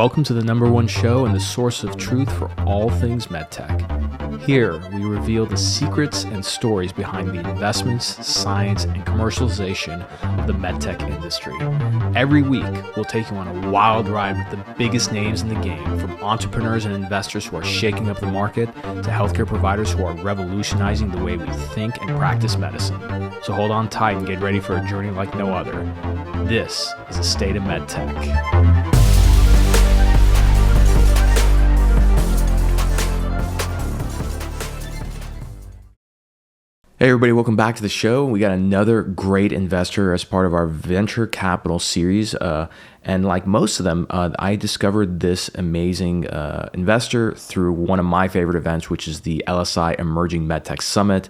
Welcome to the #1 show and the source of truth for all things medtech. Here, we reveal the secrets and stories behind the investments, science, and commercialization of the medtech industry. Every week, we'll take you on a wild ride with the biggest names in the game, from entrepreneurs and investors who are shaking up the market to healthcare providers who are revolutionizing the way we think and practice medicine. So hold on tight and get ready for a journey like no other. This is the State of MedTech. Hey everybody, welcome back to the show. We got another great investor as part of our venture capital series. And like most of them, I discovered this amazing investor through one of my favorite events, which is the LSI Emerging MedTech Summit.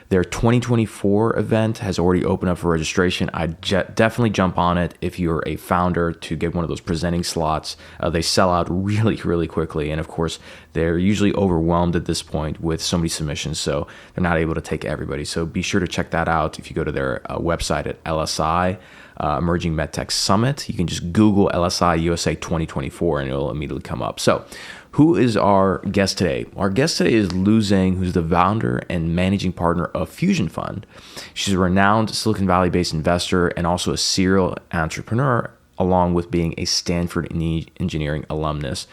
Their 2024 event has already opened up for registration. I'd definitely jump on it if you're a founder to get one of those presenting slots. They sell out really, really quickly. And of course, they're usually overwhelmed at this point with so many submissions, so they're not able to take everybody. So be sure to check that out if you go to their website at LSI Emerging MedTech Summit. You can just Google LSI USA 2024 and it'll immediately come up. So who is our guest today? Our guest today is Lu Zhang, who's the founder and managing partner of Fusion Fund. She's a renowned Silicon Valley-based investor and also a serial entrepreneur, along with being a Stanford engineering alumnus.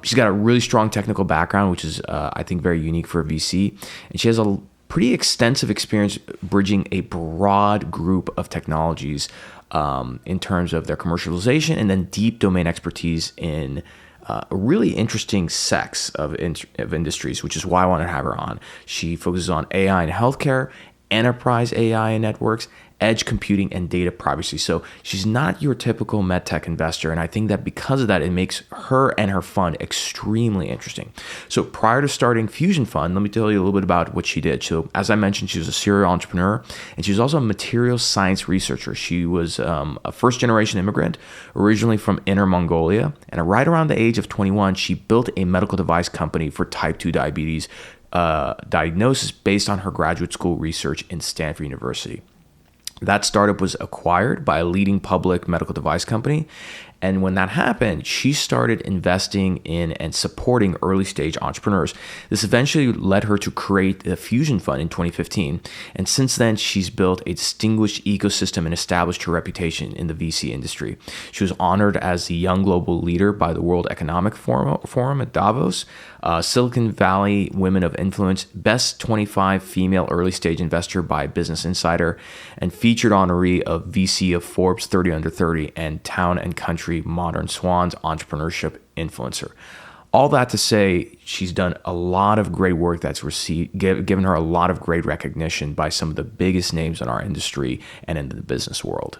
She's got a really strong technical background, which is, I think, very unique for a VC. And she has a pretty extensive experience bridging a broad group of technologies in terms of their commercialization and then deep domain expertise in a really interesting sects of industries, which is why I wanted to have her on. She focuses on AI in healthcare, enterprise AI and networks, edge computing, and data privacy. So she's not your typical medtech investor, and I think that because of that, it makes her and her fund extremely interesting. So prior to starting Fusion Fund, let me tell you a little bit about what she did. So as I mentioned, she was a serial entrepreneur, and she was also a materials science researcher. She was a first-generation immigrant, originally from Inner Mongolia, and right around the age of 21, she built a medical device company for type 2 diabetes diagnosis based on her graduate school research in Stanford University. That startup was acquired by a leading public medical device company. And when that happened, she started investing in and supporting early stage entrepreneurs. This eventually led her to create the Fusion Fund in 2015. And since then, she's built a distinguished ecosystem and established her reputation in the VC industry. She was honored as the Young Global Leader by the World Economic Forum at Davos, Silicon Valley Women of Influence, Best 25 Female Early Stage Investor by Business Insider, and featured honoree of VC of Forbes 30 Under 30 and Town and Country Modern Swans Entrepreneurship Influencer. All that to say, she's done a lot of great work that's given her a lot of great recognition by some of the biggest names in our industry and in the business world.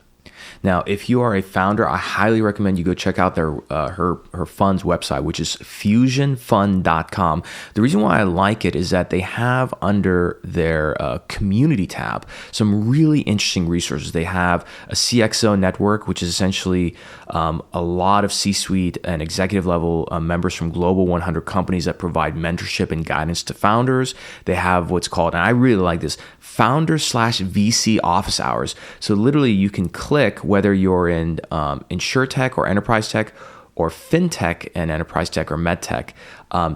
Now, if you are a founder, I highly recommend you go check out her fund's website, which is fusionfund.com. The reason why I like it is that they have under their community tab some really interesting resources. They have a CxO Network, which is essentially a lot of C-suite and executive level members from global 100 companies that provide mentorship and guidance to founders. They have what's called, and I really like this, founder/VC office hours. So literally you can click whether you're in insurtech or enterprise tech or fintech and enterprise tech or medtech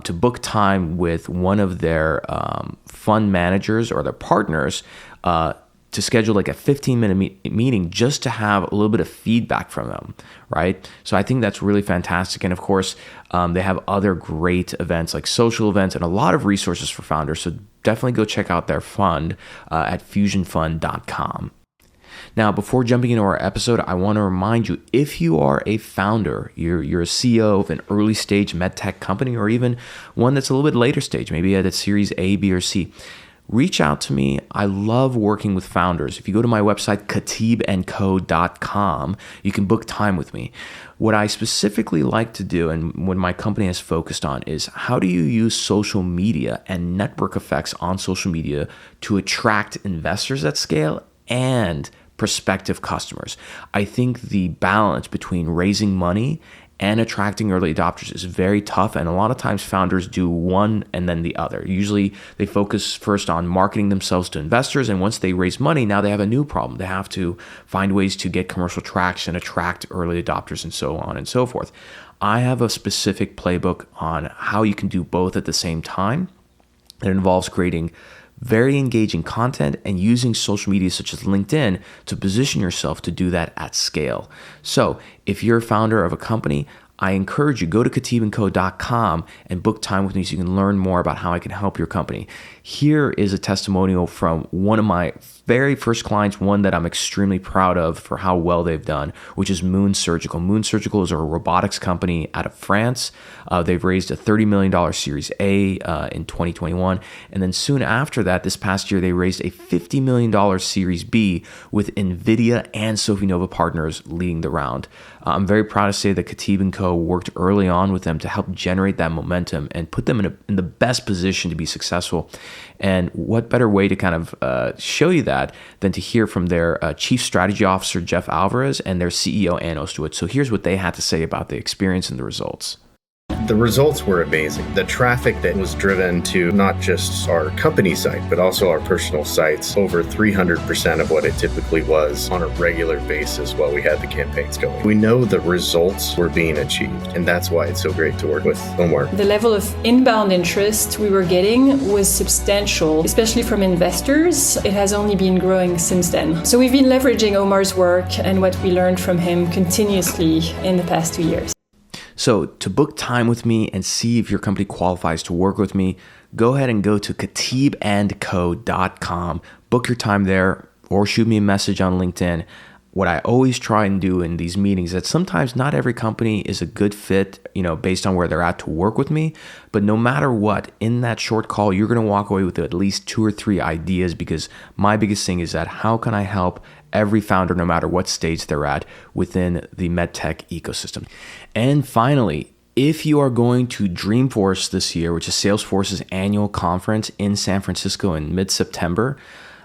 to book time with one of their fund managers or their partners to schedule like a 15-minute meeting just to have a little bit of feedback from them, right? So I think that's really fantastic. And of course, they have other great events like social events and a lot of resources for founders. So definitely go check out their fund at fusionfund.com. Now, before jumping into our episode, I want to remind you, if you are a founder, you're a CEO of an early stage medtech company or even one that's a little bit later stage, maybe at a series A, B, or C, reach out to me. I love working with founders. If you go to my website, khateebandco.com, you can book time with me. What I specifically like to do and what my company has focused on is how do you use social media and network effects on social media to attract investors at scale and prospective customers. I think the balance between raising money and attracting early adopters is very tough, and a lot of times founders do one and then the other. Usually they focus first on marketing themselves to investors, and once they raise money, now they have a new problem. They have to find ways to get commercial traction, attract early adopters, and so on and so forth. I have a specific playbook on how you can do both at the same time. It involves creating very engaging content and using social media such as LinkedIn to position yourself to do that at scale. So if you're a founder of a company, I encourage you, go to khateebandco.com and book time with me so you can learn more about how I can help your company. Here is a testimonial from one of my very first clients, one that I'm extremely proud of for how well they've done, which is Moon Surgical. Moon Surgical is a robotics company out of France. They've raised a $30 million Series A in 2021. And then soon after that, this past year, they raised a $50 million Series B with NVIDIA and Sophie Nova Partners leading the round. I'm very proud to say that Khateeb & Co. worked early on with them to help generate that momentum and put them in the best position to be successful. And what better way to kind of show you that than to hear from their Chief Strategy Officer, Jeff Alvarez, and their CEO, Ann Ostwood. So here's what they had to say about the experience and the results. The results were amazing. The traffic that was driven to not just our company site, but also our personal sites, over 300% of what it typically was on a regular basis while we had the campaigns going. We know the results were being achieved, and that's why it's so great to work with Omar. The level of inbound interest we were getting was substantial, especially from investors. It has only been growing since then. So we've been leveraging Omar's work and what we learned from him continuously in the past 2 years. So to book time with me and see if your company qualifies to work with me, go ahead and go to khateebandco.com, book your time there, or shoot me a message on LinkedIn. What I always try and do in these meetings is that sometimes not every company is a good fit, based on where they're at to work with me. But no matter what, in that short call, you're going to walk away with at least 2 or 3 ideas, because my biggest thing is that how can I help every founder, no matter what stage they're at within the medtech ecosystem. And finally, if you are going to Dreamforce this year, which is Salesforce's annual conference in San Francisco in mid-September,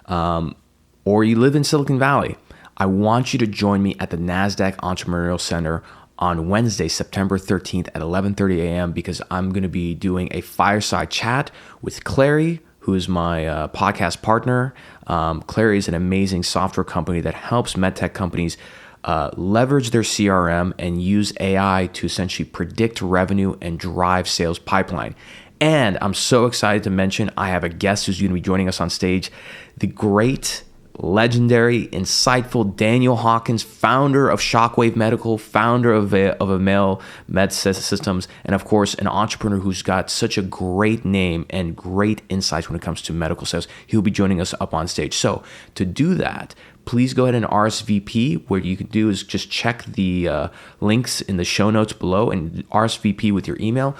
or you live in Silicon Valley, I want you to join me at the NASDAQ Entrepreneurial Center on Wednesday, September 13th at 11:30 a.m. because I'm going to be doing a fireside chat with Clary, who is my podcast partner. Clary is an amazing software company that helps medtech companies leverage their CRM and use AI to essentially predict revenue and drive sales pipeline. And I'm so excited to mention I have a guest who's going to be joining us on stage, the great, legendary, insightful Daniel Hawkins, founder of Shockwave Medical, founder of Avail Med Systems, and of course, an entrepreneur who's got such a great name and great insights when it comes to medical sales. He'll be joining us up on stage. So to do that, please go ahead and RSVP. What you can do is just check the links in the show notes below and RSVP with your email.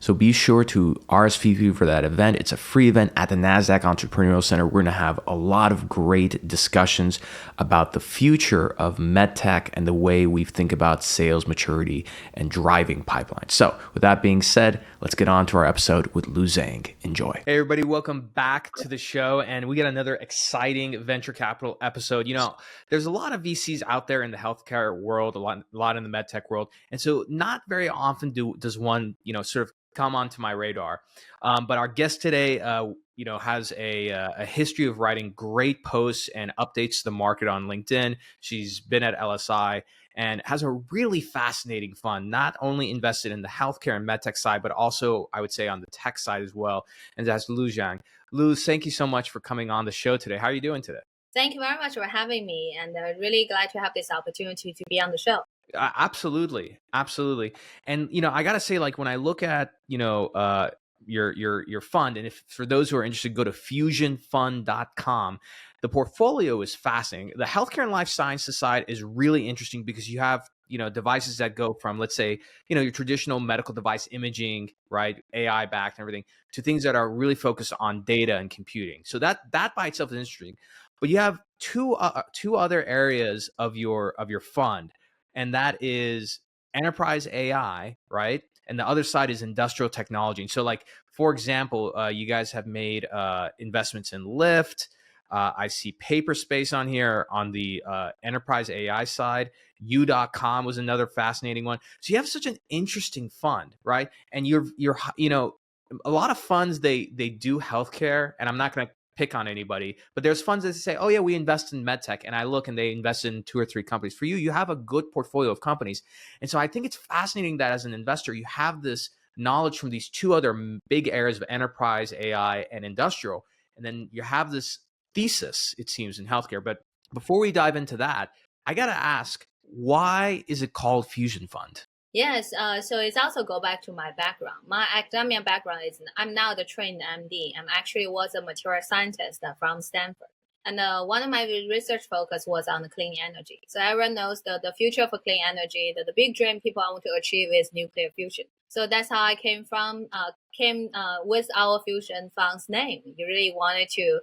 So be sure to RSVP for that event. It's a free event at the NASDAQ Entrepreneurial Center. We're going to have a lot of great discussions about the future of medtech and the way we think about sales maturity and driving pipelines. So with that being said, let's get on to our episode with Lou Zhang. Enjoy. Hey, everybody. Welcome back to the show. And we got another exciting venture capital episode. There's a lot of VCs out there in the healthcare world, a lot in the medtech world. And so not very often does one, sort of come onto my radar. But our guest today, has a history of writing great posts and updates to the market on LinkedIn. She's been at LSI and has a really fascinating fund, not only invested in the healthcare and medtech side, but also, I would say, on the tech side as well. And that's Lou Zhang. Lou, thank you so much for coming on the show today. How are you doing today? Thank you very much for having me, and really glad to have this opportunity to be on the show. Absolutely. And I gotta say, like, when I look at your fund, and if for those who are interested, go to fusionfund.com. The portfolio is fascinating. The healthcare and life sciences side is really interesting because you have devices that go from, let's say, your traditional medical device imaging, right, AI backed and everything, to things that are really focused on data and computing. So that by itself is interesting. But you have two other areas of your fund, and that is enterprise AI, right? And the other side is industrial technology. And so, like, for example, you guys have made investments in Lyft. I see Paperspace on here on the enterprise AI side. U.com was another fascinating one. So you have such an interesting fund, right? And you're a lot of funds, they do healthcare, and I'm not going to pick on anybody, but there's funds that say, oh yeah, we invest in medtech, and I look and they invest in 2 or 3 companies. For you, you have a good portfolio of companies. And so I think it's fascinating that as an investor, you have this knowledge from these 2 other big areas of enterprise, AI, and industrial. And then you have this thesis, it seems, in healthcare. But before we dive into that, I got to ask, why is it called Fusion Fund? Yes, so it's also go back to my background. My academia background is I'm now the trained MD. I'm actually was a material scientist from Stanford. And one of my research focus was on the clean energy. So everyone knows the future for clean energy, the big dream people want to achieve is nuclear fusion. So that's how I came with our Fusion Fund's name. You really wanted to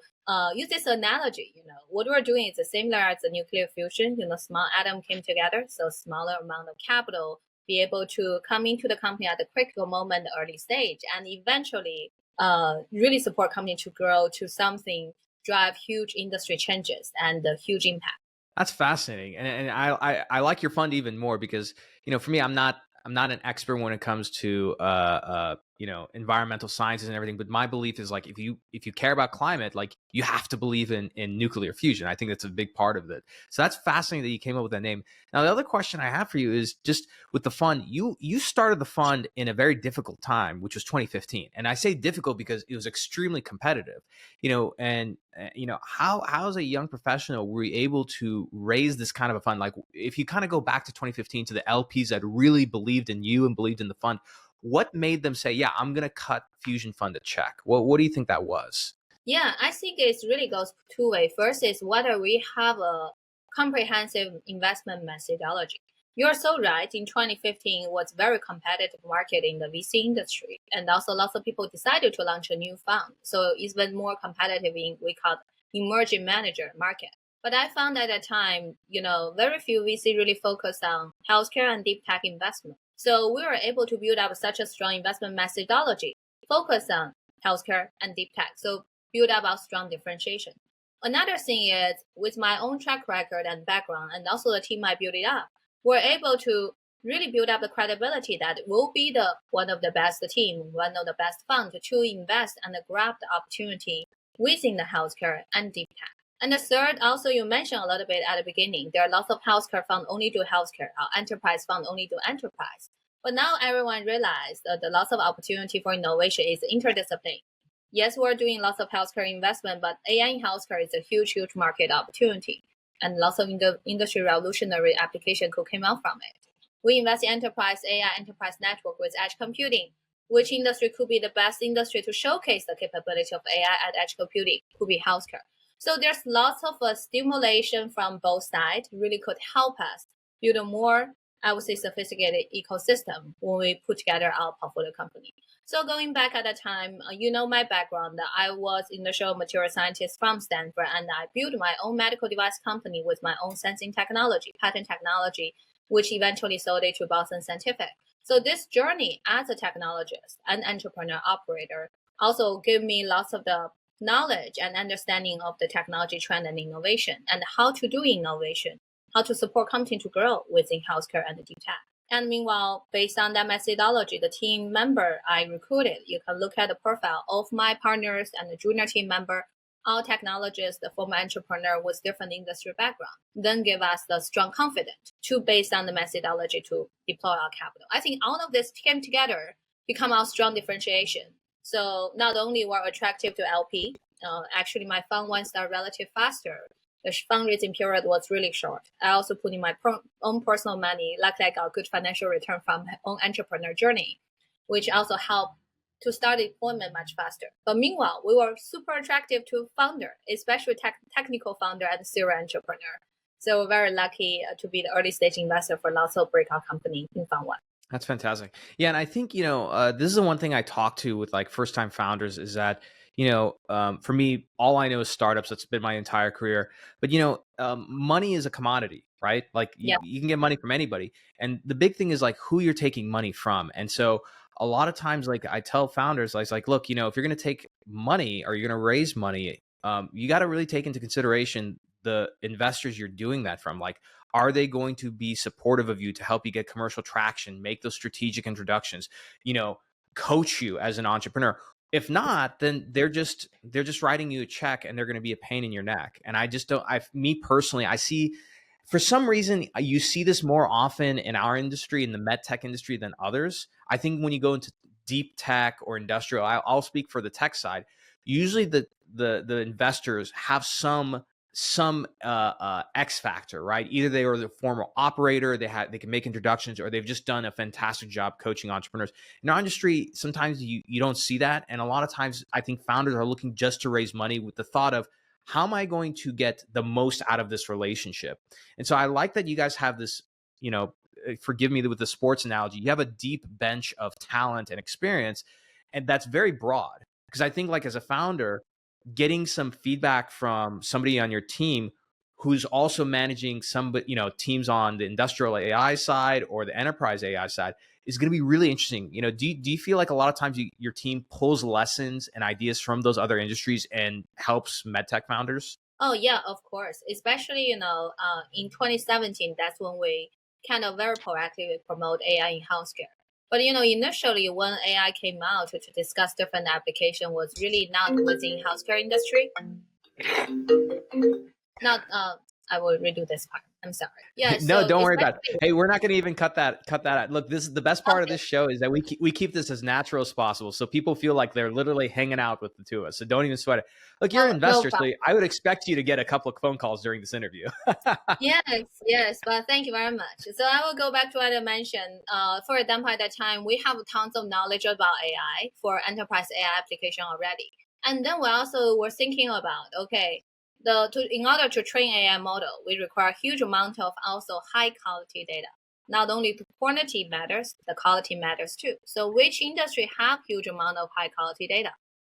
use this analogy. What we're doing is similar as the nuclear fusion. Small atom came together, so smaller amount of capital be able to come into the company at the critical moment, early stage, and eventually really support company to grow to something, drive huge industry changes and a huge impact. That's fascinating, and I like your fund even more because for me, I'm not an expert when it comes to environmental sciences and everything, but my belief is like if you care about climate, like you have to believe in nuclear fusion. I think that's a big part of it. So that's fascinating that you came up with that name. Now the other question I have for you is just with the fund, you started the fund in a very difficult time, which was 2015, and I say difficult because it was extremely competitive. How as a young professional were you able to raise this kind of a fund? Like if you kind of go back to 2015 to the LPs that really believed in you and believed in the fund, what made them say, yeah, I'm going to cut Fusion Fund a check? What do you think that was? Yeah, I think it really goes 2 ways. First is whether we have a comprehensive investment methodology. You're so right. In 2015, it was very competitive market in the VC industry. And also lots of people decided to launch a new fund. So it's been more competitive in we call emerging manager market. But I found at that time, very few VC really focused on healthcare and deep tech investment. So we were able to build up such a strong investment methodology, focus on healthcare and deep tech. So build up our strong differentiation. Another thing is with my own track record and background, and also the team I built it up, we're able to really build up the credibility that we'll be one of the best team, one of the best funds to invest and grab the opportunity within the healthcare and deep tech. And the third, also you mentioned a little bit at the beginning, there are lots of healthcare funds only do healthcare, or enterprise fund only do enterprise. But now everyone realized that the lots of opportunity for innovation is interdisciplinary. Yes, we're doing lots of healthcare investment, but AI in healthcare is a huge, huge market opportunity. And lots of industry revolutionary application could come out from it. We invest in enterprise AI, enterprise network with edge computing. Which industry could be the best industry to showcase the capability of AI at edge computing? Could be healthcare. So there's lots of stimulation from both sides really could help us build a more, I would say, sophisticated ecosystem when we put together our portfolio company. So going back at the time, my background, I was industrial material scientist from Stanford, and I built my own medical device company with my own sensing technology, patent technology, which eventually sold it to Boston Scientific. So this journey as a technologist and entrepreneur operator also gave me lots of the knowledge and understanding of the technology trend and innovation and how to do innovation, how to support company to grow within healthcare and deep tech. And meanwhile, based on that methodology, the team member I recruited, you can look at the profile of my partners and the junior team member, all technologists, the former entrepreneur with different industry background, then give us the strong confidence to based on the methodology to deploy our capital. I think all of this came together, become our strong differentiation. So not only we're attractive to LP, actually my fund one start relatively faster. The fundraising period was really short. I also put in my own personal money, luckily I got good financial return from my own entrepreneur journey, which also helped to start deployment much faster. But meanwhile, we were super attractive to founder, especially technical founder and serial entrepreneur. So we're very lucky to be the early stage investor for lots of breakout company in fund one. That's fantastic. Yeah, and I think this is the one thing I talk to with like first time founders is that for me, all I know is startups. That's been my entire career. But money is a commodity, right? Like you can get money from anybody, and the big thing is like who you're taking money from. And so a lot of times, like I tell founders, like, look, if you're going to take money or you're going to raise money, you got to really take into consideration the investors you're doing that from. Like, are they going to be supportive of you to help you get commercial traction, make those strategic introductions, coach you as an entrepreneur? If not, then they're just writing you a check and they're going to be a pain in your neck. And I just don't, me personally, I see, for some reason, you see this more often in our industry, in the med tech industry, than others. I think when you go into deep tech or industrial, I'll speak for the tech side. Usually the investors have some X factor, right? Either they are the former operator, they can make introductions, or they've just done a fantastic job coaching entrepreneurs. In our industry, sometimes you don't see that. And a lot of times I think founders are looking just to raise money with the thought of, how am I going to get the most out of this relationship? And so I like that you guys have this, forgive me with the sports analogy, you have a deep bench of talent and experience, and that's very broad. Because I think, like, as a founder, getting some feedback from somebody on your team who's also managing some, teams on the industrial AI side or the enterprise AI side is going to be really interesting. Do you feel like a lot of times your team pulls lessons and ideas from those other industries and helps medtech founders? Oh yeah, of course. Especially, in 2017, that's when we kind of very proactively promote AI in healthcare. But initially when AI came out to discuss different application was really not within healthcare industry. Not I will redo this part. I'm sorry. Yeah. No, so don't worry about it. Hey, we're not going to even cut that out. Look, this is the best part of this show, is that we keep this as natural as possible, so people feel like they're literally hanging out with the two of us. So don't even sweat it. Look, you're an investor, so I would expect you to get a couple of phone calls during this interview. Yes, but thank you very much. So I will go back to what I mentioned. For example, at that time, we have tons of knowledge about AI for enterprise AI application already. And then we also were thinking about, okay, in order to train AI model, we require a huge amount of also high quality data. Not only the quantity matters, the quality matters too. So which industry have huge amount of high quality data?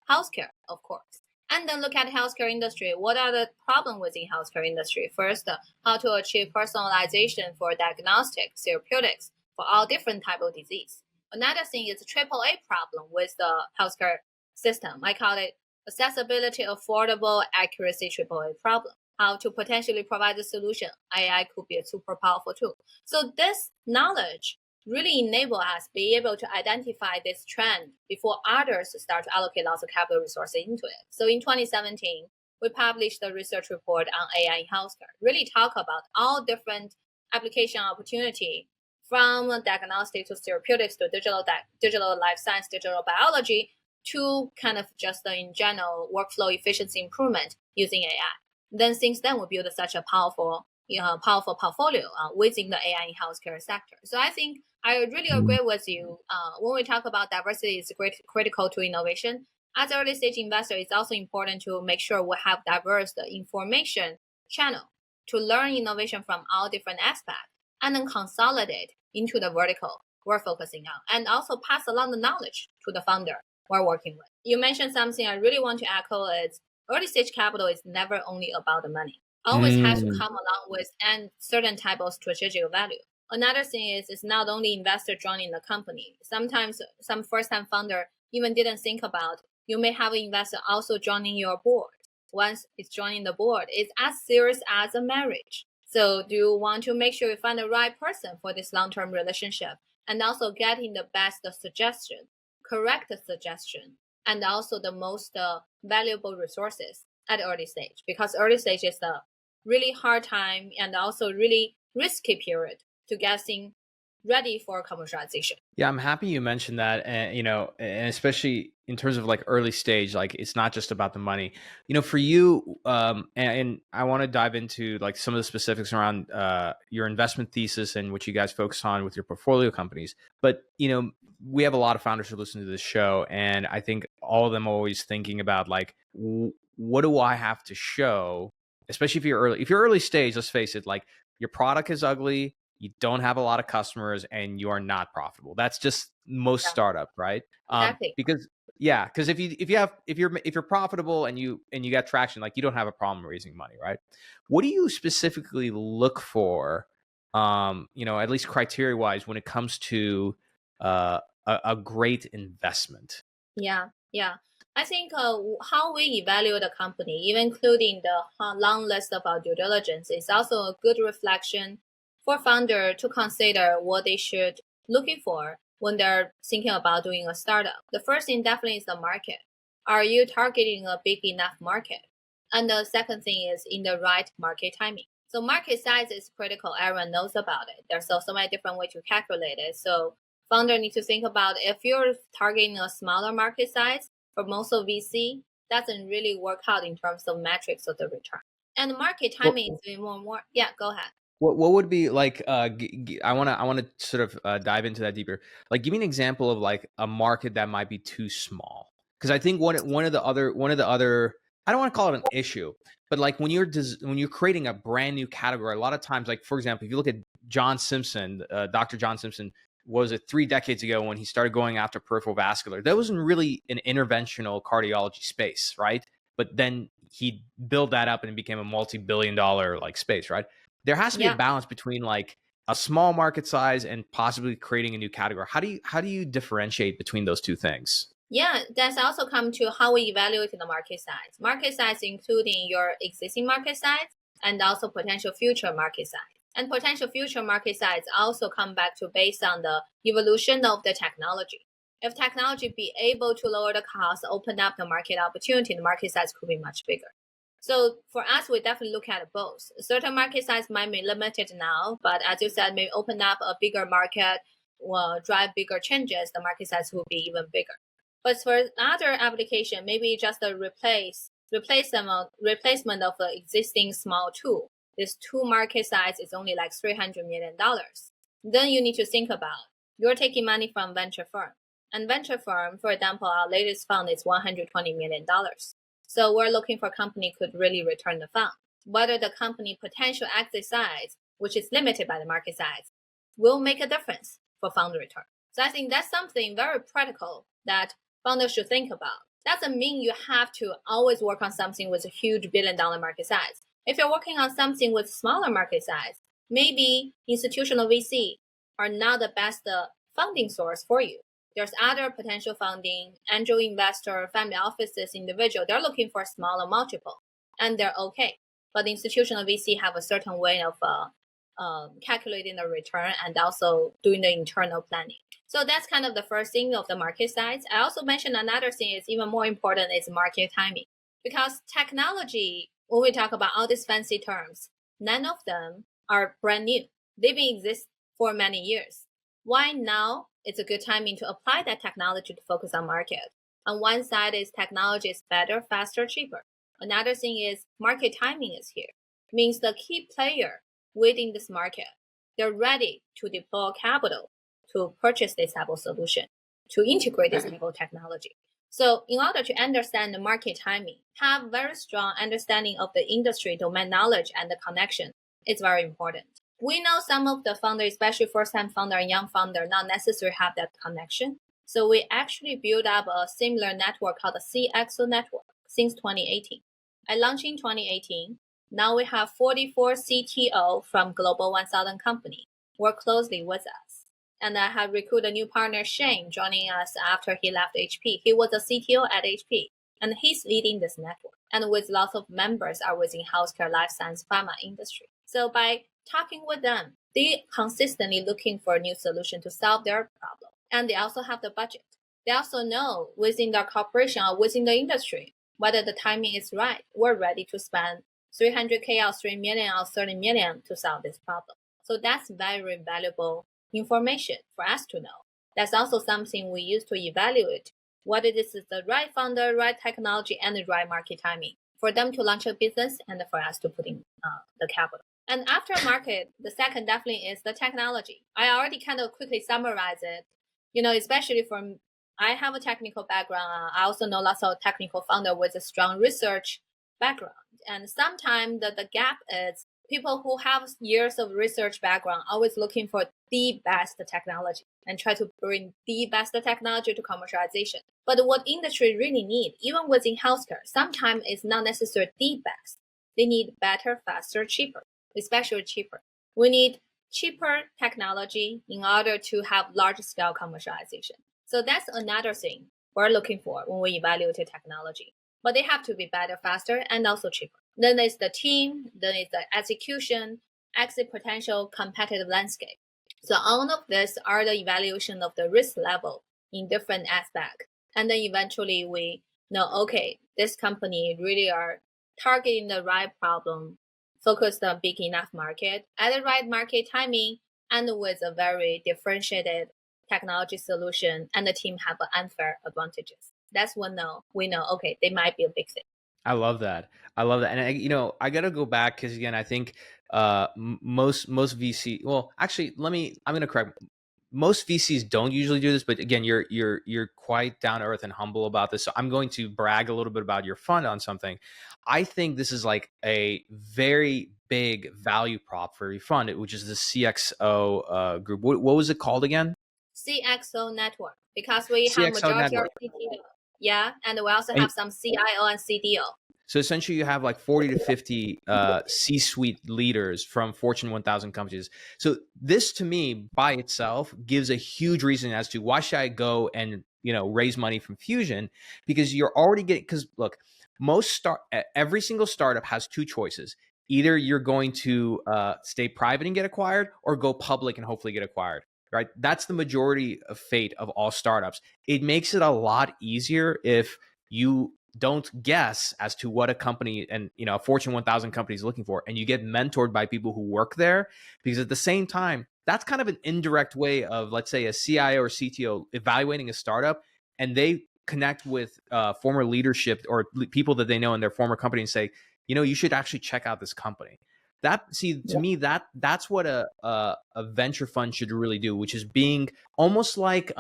Healthcare, of course. And then look at healthcare industry. What are the problems within healthcare industry? First, how to achieve personalization for diagnostic, therapeutics, for all different type of disease. Another thing is AAA problem with the healthcare system. I call it accessibility, affordable, accuracy AAA problem. How to potentially provide the solution. AI could be a super powerful tool. So this knowledge really enable us to be able to identify this trend before others start to allocate lots of capital resources into it. So in 2017, we published a research report on AI in healthcare, really talk about all different application opportunity, from diagnostic to therapeutics to digital life science, digital biology, to kind of just in general workflow efficiency improvement using AI. Then since then, we built such a powerful portfolio within the AI in healthcare sector. So I think I really agree with you. When we talk about diversity is critical to innovation. As early stage investor, it's also important to make sure we have diverse information channel to learn innovation from all different aspects and then consolidate into the vertical we're focusing on, and also pass along the knowledge to the founder we're working with. You mentioned something I really want to echo is early stage capital is never only about the money. Always has to come along with and certain type of strategic value. Another thing is it's not only investor joining the company. Sometimes some first-time founder even didn't think about, you may have an investor also joining your board. Once it's joining the board, it's as serious as a marriage. So do you want to make sure you find the right person for this long-term relationship, and also getting the best suggestion, correct suggestion, and also the most valuable resources at early stage, because early stage is a really hard time and also really risky period to getting ready for commercialization. Yeah, I'm happy you mentioned that. And, and especially in terms of like early stage, like it's not just about the money, for you. And I want to dive into like some of the specifics around your investment thesis and what you guys focus on with your portfolio companies. But, we have a lot of founders who listen to this show, and I think all of them are always thinking about like, what do I have to show? Especially if you're early stage, let's face it, like your product is ugly, you don't have a lot of customers, and you are not profitable. That's just most startups, right? Exactly. Because if you're profitable and you got traction, like you don't have a problem raising money, right? What do you specifically look for, at least criteria wise, when it comes to a great investment? Yeah. I think how we evaluate a company, even including the long list of our due diligence, is also a good reflection for founder to consider what they should looking for when they're thinking about doing a startup. The first thing definitely is the market. are you targeting a big enough market? And the second thing is in the right market timing. So market size is critical. Everyone knows about it. There's so many different ways to calculate it. So founder need to think about if you're targeting a smaller market size for most of VC, doesn't really work out in terms of metrics of the return. And market timing is even more. Yeah, go ahead. What would be like? I want to sort of dive into that deeper. Like, give me an example of like a market that might be too small. Because I think one of the other I don't want to call it an issue, but like when you're creating a brand new category, a lot of times, like for example, if you look at John Simpson, Dr. John Simpson, was it 3 decades ago when he started going after peripheral vascular? That wasn't really an interventional cardiology space, right? But then he built that up and it became a multi-billion-dollar like space, right? There has to be a balance between like a small market size and possibly creating a new category. How do you differentiate between those two things? Yeah, that's also come to how we evaluate the market size. Market size including your existing market size and also potential future market size. And potential future market size also come back to based on the evolution of the technology. If technology be able to lower the cost, open up the market opportunity, the market size could be much bigger. So for us, we definitely look at both. A certain market size might be limited now, but as you said, maybe open up a bigger market, will drive bigger changes, the market size will be even bigger. But for other application, maybe just a replacement of the existing small tool. This tool market size is only like $300 million. Then you need to think about, you're taking money from venture firm. And venture firm, for example, our latest fund is $120 million. So we're looking for a company could really return the fund. Whether the company potential exit size, which is limited by the market size, will make a difference for fund return. So I think that's something very practical that founders should think about. Doesn't mean you have to always work on something with a huge billion-dollar market size. If you're working on something with smaller market size, maybe institutional VC are not the best funding source for you. There's other potential funding, angel investor, family offices, individual. They're looking for a smaller multiple, and they're okay. But the institutional VC have a certain way of calculating the return and also doing the internal planning. So that's kind of the first thing of the market size. I also mentioned another thing is even more important is market timing. Because technology, when we talk about all these fancy terms, none of them are brand new. They've been exist for many years. Why now? It's a good timing to apply that technology to focus on market. On one side is technology is better, faster, cheaper. Another thing is market timing is here. Means the key player within this market, they're ready to deploy capital to purchase this type of solution, to integrate this type of technology. So in order to understand the market timing, have very strong understanding of the industry, domain knowledge, and the connection. It's very important. We know some of the founders, especially first-time founder and young founder, not necessarily have that connection. So we actually built up a similar network called the CxO Network since 2018. I launched in 2018. Now we have 44 CTO from Global 1000 company work closely with us. And I have recruited a new partner, Zhang, joining us after he left HP. He was a CTO at HP, and he's leading this network. And with lots of members are within healthcare, life science, pharma industry. So by talking with them, they consistently looking for a new solution to solve their problem. And they also have the budget. They also know within their corporation or within the industry, whether the timing is right. We're ready to spend $300K or $3 million or $30 million to solve this problem. So that's very valuable information for us to know. That's also something we use to evaluate whether this is the right founder, right technology, and the right market timing for them to launch a business and for us to put in the capital. And after market, the second definitely is the technology. I already kind of quickly summarize it, especially from, I have a technical background. I also know lots of technical founder with a strong research background. And sometimes the gap is people who have years of research background always looking for the best technology and try to bring the best technology to commercialization. But what industry really need, even within healthcare, sometimes it's not necessarily the best. They need better, faster, cheaper, especially cheaper. We need cheaper technology in order to have large-scale commercialization. So that's another thing we're looking for when we evaluate technology. But they have to be better, faster, and also cheaper. Then there's the team, then it's the execution, exit potential, competitive landscape. So all of this are the evaluation of the risk level in different aspects. And then eventually we know, okay, this company really are targeting the right problem, focused on big enough market at the right market timing, and with a very differentiated technology solution, and the team have unfair advantages. That's when we know, okay, they might be a big thing. I love that. I love that. And I got to go back because again, I think most VC, well, actually, I'm going to correct. Most VCs don't usually do this, but again, you're quite down to earth and humble about this. So I'm going to brag a little bit about your fund on something. I think this is like a very big value prop for your fund, which is the CxO group. What was it called again? CxO Network, because we have CxO majority Network. of CTO. Yeah, and we also have some CIO and CDO. So essentially, you have like 40 to 50 C-suite leaders from Fortune 1000 companies. So this, to me, by itself, gives a huge reason as to why should I go and raise money from Fusion, because you're already getting. Because look, every single startup has two choices. Either you're going to stay private and get acquired, or go public and hopefully get acquired. Right? That's the majority of fate of all startups. It makes it a lot easier if you don't guess as to what a company and a Fortune 1000 company is looking for, and you get mentored by people who work there. Because at the same time, that's kind of an indirect way of, let's say, a CIO or CTO evaluating a startup, and they connect with former leadership or people that they know in their former company and say, you should actually check out this company. To me, that's what a venture fund should really do, which is being almost like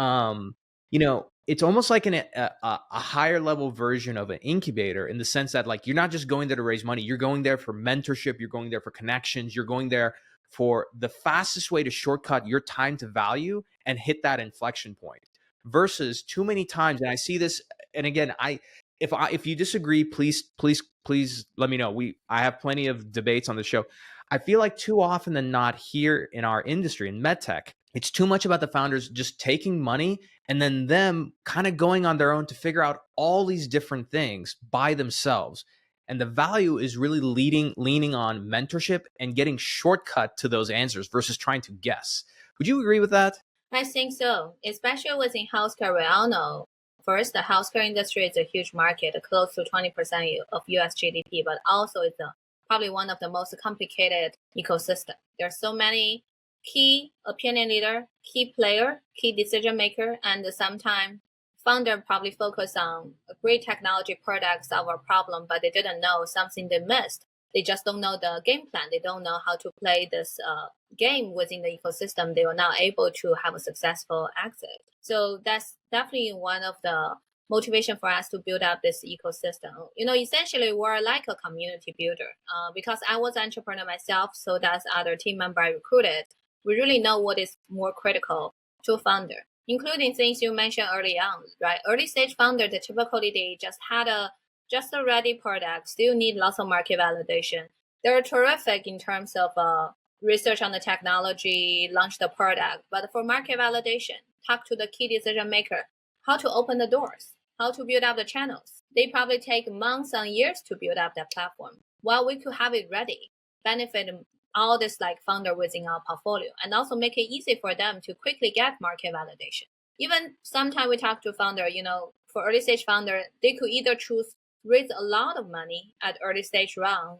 it's almost like a higher level version of an incubator, in the sense that, like, you're not just going there to raise money. You're going there for mentorship. You're going there for connections. You're going there for the fastest way to shortcut your time to value and hit that inflection point. Versus too many times, and I see this, and again, if you disagree, please let me know. I have plenty of debates on the show. I feel like too often than not here in our industry, in medtech, it's too much about the founders just taking money and then them kind of going on their own to figure out all these different things by themselves. And the value is really leaning on mentorship and getting shortcut to those answers versus trying to guess. Would you agree with that? I think so, especially within healthcare. We all know, first, the healthcare industry is a huge market, close to 20% of US GDP, but also it's probably one of the most complicated ecosystem. There are so many key opinion leader, key player, key decision maker, and sometimes founder probably focus on a great technology product, solve a problem, but they didn't know something they missed. They just don't know the game plan. They don't know how to play this game within the ecosystem. They were not able to have a successful exit. So that's definitely one of the motivation for us to build up this ecosystem. Essentially, we're like a community builder. Because I was an entrepreneur myself, so that's other team member I recruited. We really know what is more critical to a founder, including things you mentioned early on, right? Early stage founder, typically they just had a ready product, still need lots of market validation. They're terrific in terms of research on the technology, launch the product, but for market validation, talk to the key decision maker, how to open the doors, how to build up the channels. They probably take months and years to build up that platform. While we could have it ready, benefit all this like founder within our portfolio, and also make it easy for them to quickly get market validation. Even sometimes we talk to founder, for early stage founder, they could either choose raise a lot of money at early stage round,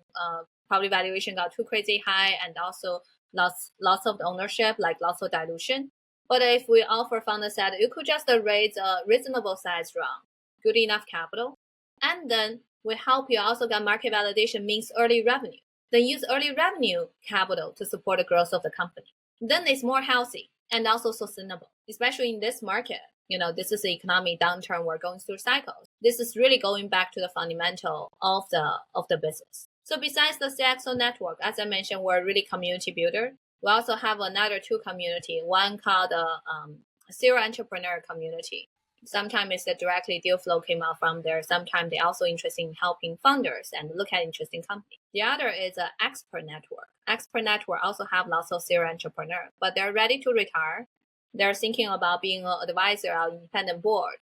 probably valuation got too crazy high, and also lots of ownership, like lots of dilution. But if we offer founder said you could just raise a reasonable size round, good enough capital, and then we help you also get market validation, means early revenue. Then use early revenue capital to support the growth of the company. Then it's more healthy and also sustainable, especially in this market. This is the economic downturn, we're going through cycles. This is really going back to the fundamental of the business. So besides the CxO network, as I mentioned, we're really community builder. We also have another two community, one called the serial entrepreneur community. Sometimes it's the directly deal flow came out from there. Sometimes they're also interested in helping founders and look at interesting companies. The other is an expert network. Expert network also have lots of serial entrepreneurs, but they're ready to retire. They're thinking about being an advisor or independent board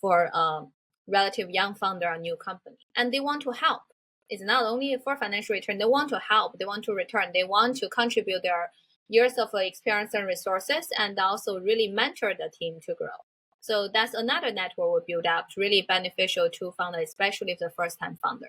for a relative young founder or new company. And they want to help. It's not only for financial return. They want to help. They want to return. They want to contribute their years of experience and resources, and also really mentor the team to grow. So that's another network we build up, really beneficial to founders, especially the first-time founder.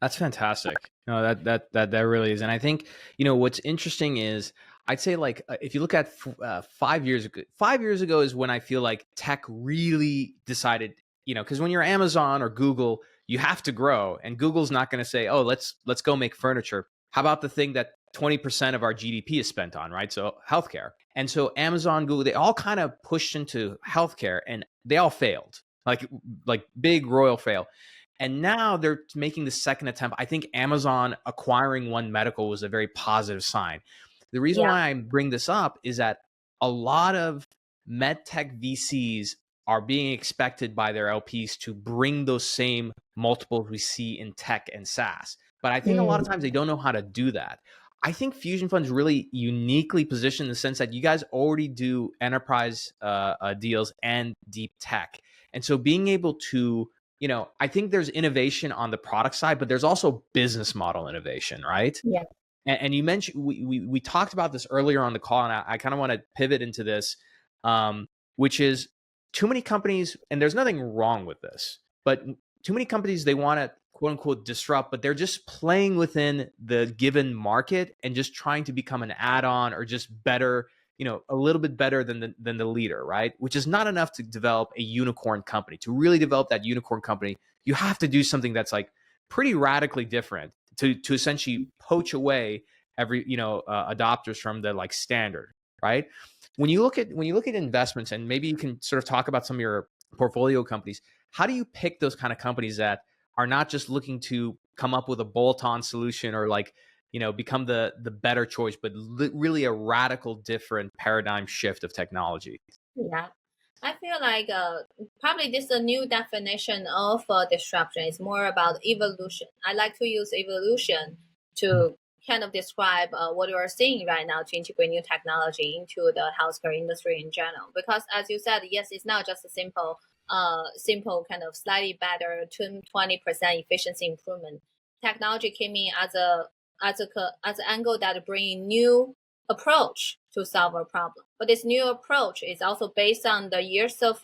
That's fantastic. No, that really is. And I think, what's interesting is I'd say like if you look at 5 years ago, 5 years ago is when I feel like tech really decided, because when you're Amazon or Google, you have to grow, and Google's not going to say, oh, let's go make furniture. How about the thing that 20% of our GDP is spent on, right? So healthcare. And so Amazon, Google, they all kind of pushed into healthcare, and they all failed, like big royal fail. And now they're making the second attempt. I think Amazon acquiring One Medical was a very positive sign. The reason why I bring this up is that a lot of medtech VCs are being expected by their LPs to bring those same multiples we see in tech and SaaS. But I think a lot of times they don't know how to do that. I think Fusion Fund's really uniquely positioned in the sense that you guys already do enterprise deals and deep tech. And so being able to, I think there's innovation on the product side, but there's also business model innovation, right? Yeah. And you mentioned, we talked about this earlier on the call, and I kind of want to pivot into this, which is too many companies, and there's nothing wrong with this, but too many companies, they want to quote unquote disrupt, but they're just playing within the given market and just trying to become an add-on or just better, a little bit better than the leader, right? Which is not enough to develop a unicorn company. To really develop that unicorn company, you have to do something that's like pretty radically different to essentially poach away every, adopters from the like standard, right? When you look at investments, and maybe you can sort of talk about some of your portfolio companies, how do you pick those kind of companies that are not just looking to come up with a bolt-on solution or like, become the better choice, but really a radical different paradigm shift of technology? Yeah. I feel like probably this is a new definition of disruption. It's more about evolution. I like to use evolution to kind of describe what we are seeing right now to integrate new technology into the healthcare industry in general. Because as you said, yes, it's not just a simple kind of slightly better 20% efficiency improvement. Technology came in as an angle that bring new approach to solve a problem. But this new approach is also based on the years of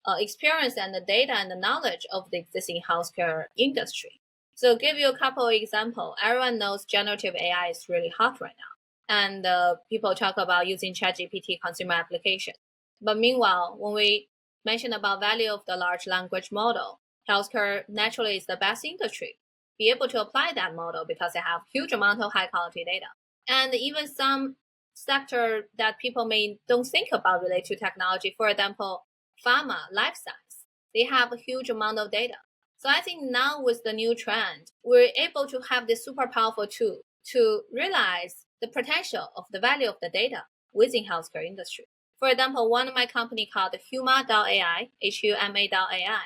experience and the data and the knowledge of the existing healthcare industry. So give you a couple of examples. Everyone knows generative AI is really hot right now. And people talk about using ChatGPT consumer application. But meanwhile, when we mention about value of the large language model, healthcare naturally is the best industry. Be able to apply that model because they have huge amount of high quality data. And even some sector that people don't think about related to technology, for example, pharma, life science, they have a huge amount of data. So I think now with the new trend, we're able to have this super powerful tool to realize the potential of the value of the data within healthcare industry. For example, one of my company called Huma.ai, Huma.ai.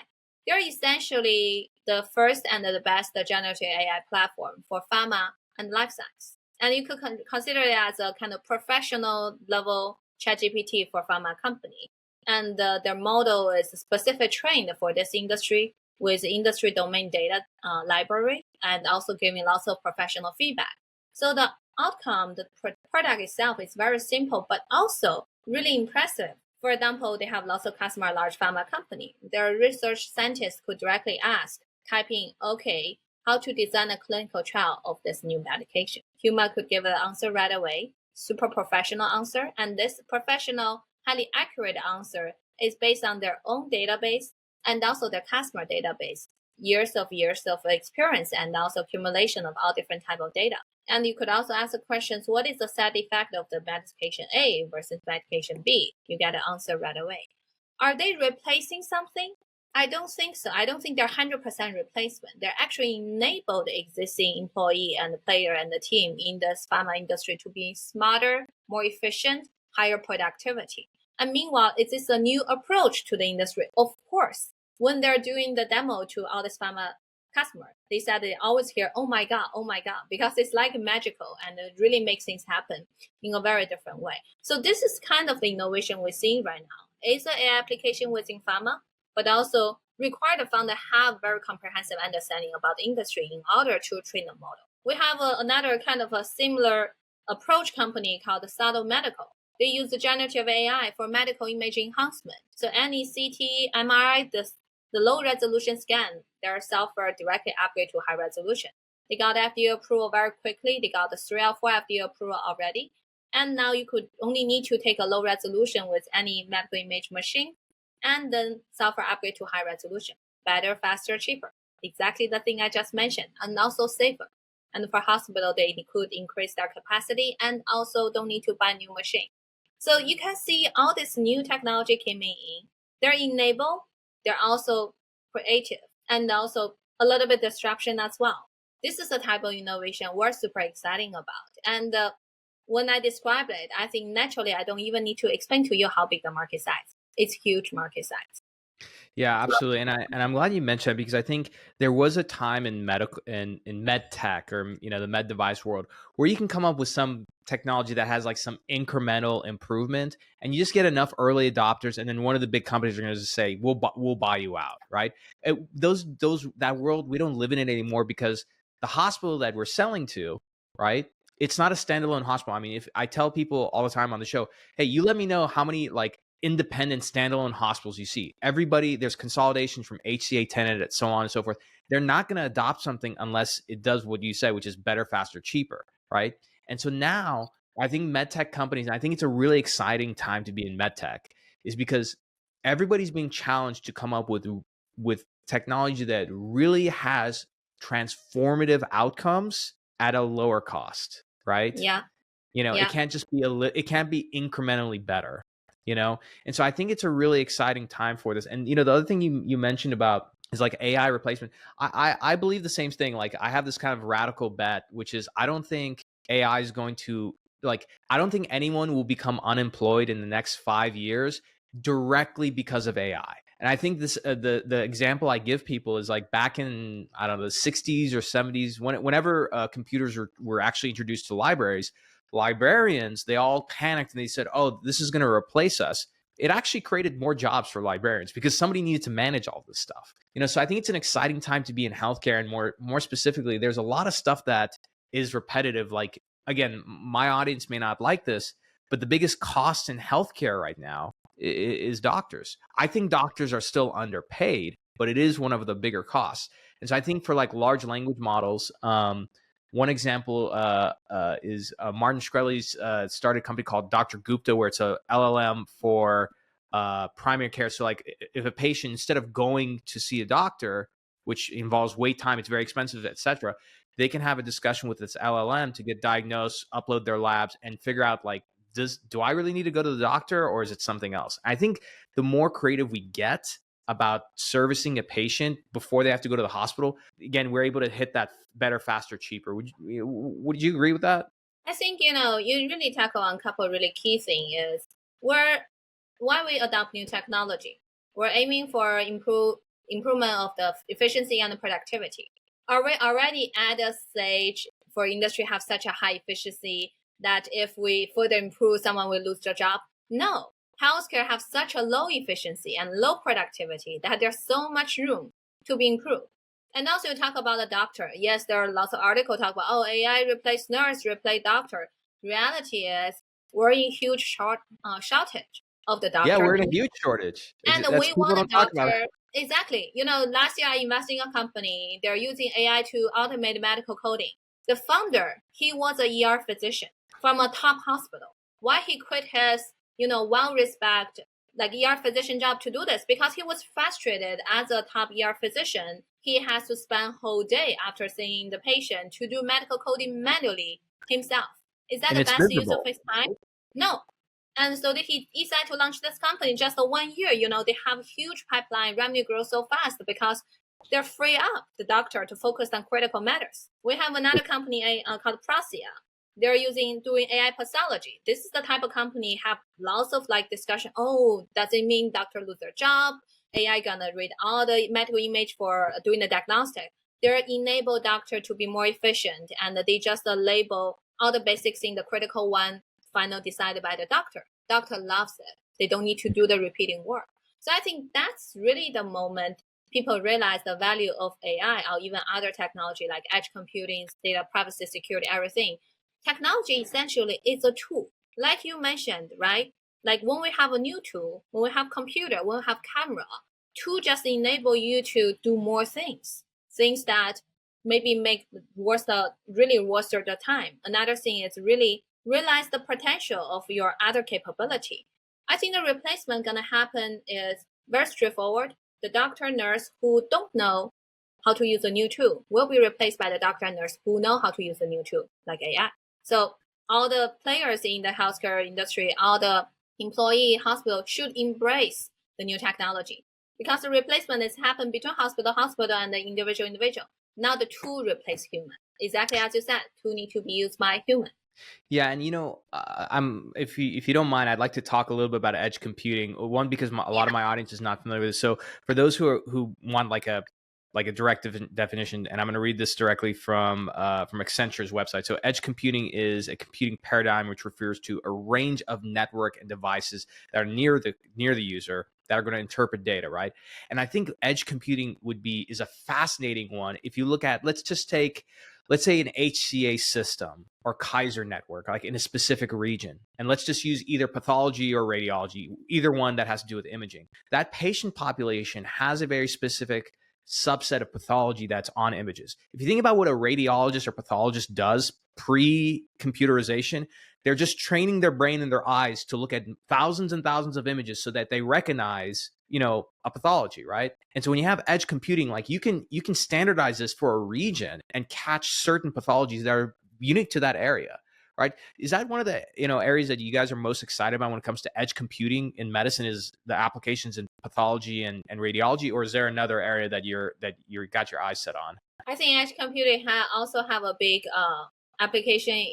They're essentially the first and the best generative AI platform for pharma and life science. And you could consider it as a kind of professional level ChatGPT for pharma company. And their model is specific trained for this industry with industry domain data library and also giving lots of professional feedback. So the outcome, the product itself is very simple, but also really impressive. For example, they have lots of customer large pharma company. Their research scientists could directly ask, type in, okay, how to design a clinical trial of this new medication. Huma could give the answer right away, super professional answer. And this professional, highly accurate answer is based on their own database and also their customer database, years of experience and also accumulation of all different type of data. And you could also ask the questions, what is the side effect of the medication A versus medication B? You get an answer right away. Are they replacing something? I don't think so. I don't think they're 100% replacement. They're actually enabled the existing employee and the player and the team in the pharma industry to be smarter, more efficient, higher productivity. And meanwhile, it is a new approach to the industry. Of course, when they're doing the demo to all this pharma customer, they said they always hear, oh my God, because it's like magical and it really makes things happen in a very different way. So this is kind of the innovation we're seeing right now. It's an AI application within pharma, but also require the founder have very comprehensive understanding about the industry in order to train the model. We have another kind of a similar approach company called State of Medical. They use the generative AI for medical imaging enhancement. So any CT, MRI, the low resolution scan, their software directly upgrade to high resolution. They got FDA approval very quickly. They got the 3 or 4 FDA approval already. And now you could only need to take a low resolution with any medical image machine and then software upgrade to high resolution. Better, faster, cheaper. Exactly the thing I just mentioned, and also safer. And for hospital, they could increase their capacity and also don't need to buy new machine. So you can see all this new technology came in. They're enabled, they're also creative, and also a little bit disruption as well. This is the type of innovation we're super exciting about. And when I describe it, I think naturally I don't even need to explain to you how big the market size. It's huge market size. Yeah, absolutely. And I'm glad you mentioned that, because I think there was a time in medical in med tech, or the med device world, where you can come up with some technology that has like some incremental improvement, and you just get enough early adopters, and then one of the big companies are going to say, we'll buy you out, right? That world, we don't live in it anymore, because the hospital that we're selling to, right, it's not a standalone hospital. I mean, if I tell people all the time on the show, hey, you let me know how many like independent standalone hospitals you see. Everybody, there's consolidations from HCA, Tenet, and so on and so forth. They're not going to adopt something unless it does what you say, which is better, faster, cheaper, right? And so now I think medtech companies, and I think it's a really exciting time to be in medtech, is because everybody's being challenged to come up with technology that really has transformative outcomes at a lower cost, right? Yeah. It can't just be it can't be incrementally better. And so I think it's a really exciting time for this. And the other thing you mentioned about is like AI replacement. I believe the same thing. Like, I have this kind of radical bet, which is I don't think AI is going to, like, I don't think anyone will become unemployed in the next 5 years directly because of AI. And I think this the example I give people is like back in, I don't know, the 60s or 70s, whenever computers were actually introduced to libraries, librarians, they all panicked and they said, oh, this is going to replace us. It actually created more jobs for librarians because somebody needed to manage all this stuff. So I think it's an exciting time to be in healthcare, and more specifically, there's a lot of stuff that is repetitive. Like, again, my audience may not like this, but the biggest cost in healthcare right now is doctors. I think doctors are still underpaid, but it is one of the bigger costs. And so I think for like large language models, one example is Martin Shkreli's started a company called Dr. Gupta, where it's a LLM for primary care. So like if a patient, instead of going to see a doctor, which involves wait time, it's very expensive, etc., they can have a discussion with this LLM to get diagnosed, upload their labs, and figure out like, do I really need to go to the doctor, or is it something else? I think the more creative we get about servicing a patient before they have to go to the hospital, again, we're able to hit that better, faster, cheaper. Would you agree with that? I think, you really tackle on a couple of really key things is why we adopt new technology. We're aiming for improvement of the efficiency and the productivity. Are we already at a stage for industry have such a high efficiency that if we further improve, someone will lose their job? No. Healthcare have such a low efficiency and low productivity that there's so much room to be improved. And also you talk about the doctor. Yes, there are lots of articles talk about, AI replace nurse, replace doctor. Reality is we're in huge shortage of the doctor. Yeah, we're in a huge shortage. And we want a doctor. Exactly. Last year I invested in a company. They're using AI to automate medical coding. The founder, he was a ER physician from a top hospital. Why he quit his well-respected like ER physician job to do this? Because he was frustrated as a top ER physician. He has to spend whole day after seeing the patient to do medical coding manually himself. Is that the best use of his time? No. And so he decided to launch this company just 1 year. They have huge pipeline, revenue growth so fast because they're free up the doctor to focus on critical matters. We have another company called Prosia. They're doing AI pathology. This is the type of company have lots of like discussion. Oh, does it mean doctor lose their job? AI gonna read all the medical image for doing the diagnostic. They enable doctor to be more efficient, and they just label all the basics in the critical one, final decided by the doctor. Doctor loves it. They don't need to do the repeating work. So I think that's really the moment people realize the value of AI or even other technology like edge computing, data privacy, security, everything. Technology essentially is a tool. Like you mentioned, right? Like when we have a new tool, when we have computer, when we have camera, tool just enable you to do more things that maybe make really worth the time. Another thing is really realize the potential of your other capability. I think the replacement gonna happen is very straightforward. The doctor, nurse who don't know how to use a new tool will be replaced by the doctor and nurse who know how to use a new tool like AI. So all the players in the healthcare industry, all the employee hospital should embrace the new technology, because the replacement is happen between hospital and the individual. Now the tool replace human. Exactly as you said, tool need to be used by human. Yeah, and I'm if you don't mind, I'd like to talk a little bit about edge computing. One, because a lot of my audience is not familiar with this. So for those who want like a direct definition, and I'm going to read this directly from Accenture's website. So edge computing is a computing paradigm which refers to a range of network and devices that are near the user that are going to interpret data, right? And I think edge computing is a fascinating one. If you look at, let's say an HCA system or Kaiser network, like in a specific region, and let's just use either pathology or radiology, either one that has to do with imaging. That patient population has a very specific subset of pathology that's on images. If you think about what a radiologist or pathologist does pre-computerization, they're just training their brain and their eyes to look at thousands and thousands of images so that they recognize, a pathology, right? And so when you have edge computing, like you can standardize this for a region and catch certain pathologies that are unique to that area, right? Is that one of the areas that you guys are most excited about when it comes to edge computing in medicine? Is the applications in pathology and radiology, or is there another area that you're got your eyes set on? I think edge computing also have a big application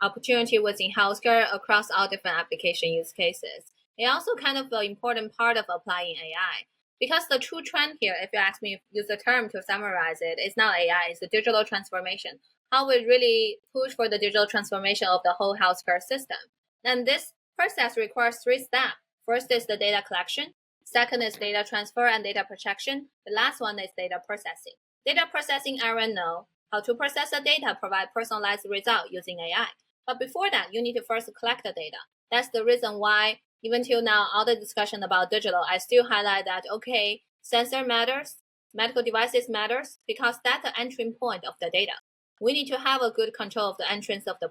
opportunity within healthcare across all different application use cases. It also kind of an important part of applying AI, because the true trend here, if you ask me, use the term to summarize it, it's not AI, it's the digital transformation. How we really push for the digital transformation of the whole healthcare system. And this process requires 3 steps. First is the data collection. Second is data transfer and data protection. The last one is data processing. Data processing, everyone know how to process the data, provide personalized result using AI. But before that, you need to first collect the data. That's the reason why, even till now, all the discussion about digital, I still highlight that, okay, sensor matters, medical devices matters, because that's the entry point of the data. We need to have a good control of the entrance of the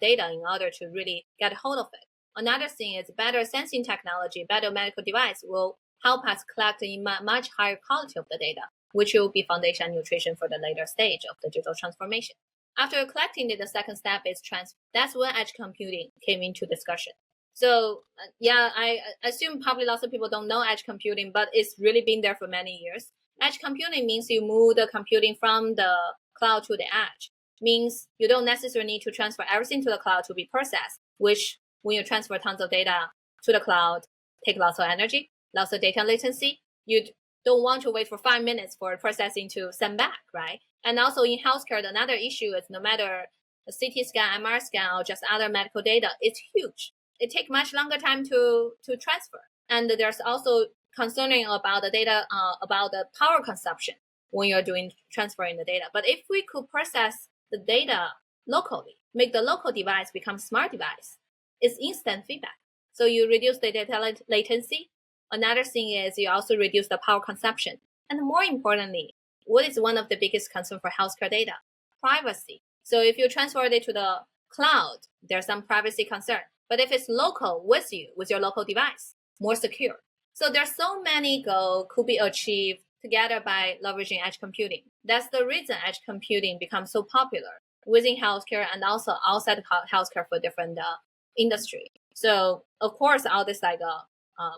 data in order to really get hold of it. Another thing is better sensing technology, better medical device will help us collect a much higher quality of the data, which will be foundation and nutrition for the later stage of the digital transformation. After collecting it, the second step is transfer. That's when edge computing came into discussion. So I assume probably lots of people don't know edge computing, but it's really been there for many years. Edge computing means you move the computing from the cloud to the edge. Means you don't necessarily need to transfer everything to the cloud to be processed, which when you transfer tons of data to the cloud, take lots of energy, lots of data latency. You don't want to wait for 5 minutes for processing to send back, right? And also in healthcare, another issue is no matter a CT scan, MR scan, or just other medical data, it's huge. It takes much longer time to transfer. And there's also concerning about the data, about the power consumption when you're doing transferring the data. But if we could process the data locally, make the local device become smart device, it's instant feedback. So you reduce the data latency. Another thing is you also reduce the power consumption. And more importantly, what is one of the biggest concern for healthcare data? Privacy. So if you transfer it to the cloud, there's some privacy concern. But if it's local with you, with your local device, more secure. So there's so many goals could be achieved together by leveraging edge computing. That's the reason edge computing becomes so popular within healthcare and also outside of healthcare for different industry. So of course, all this like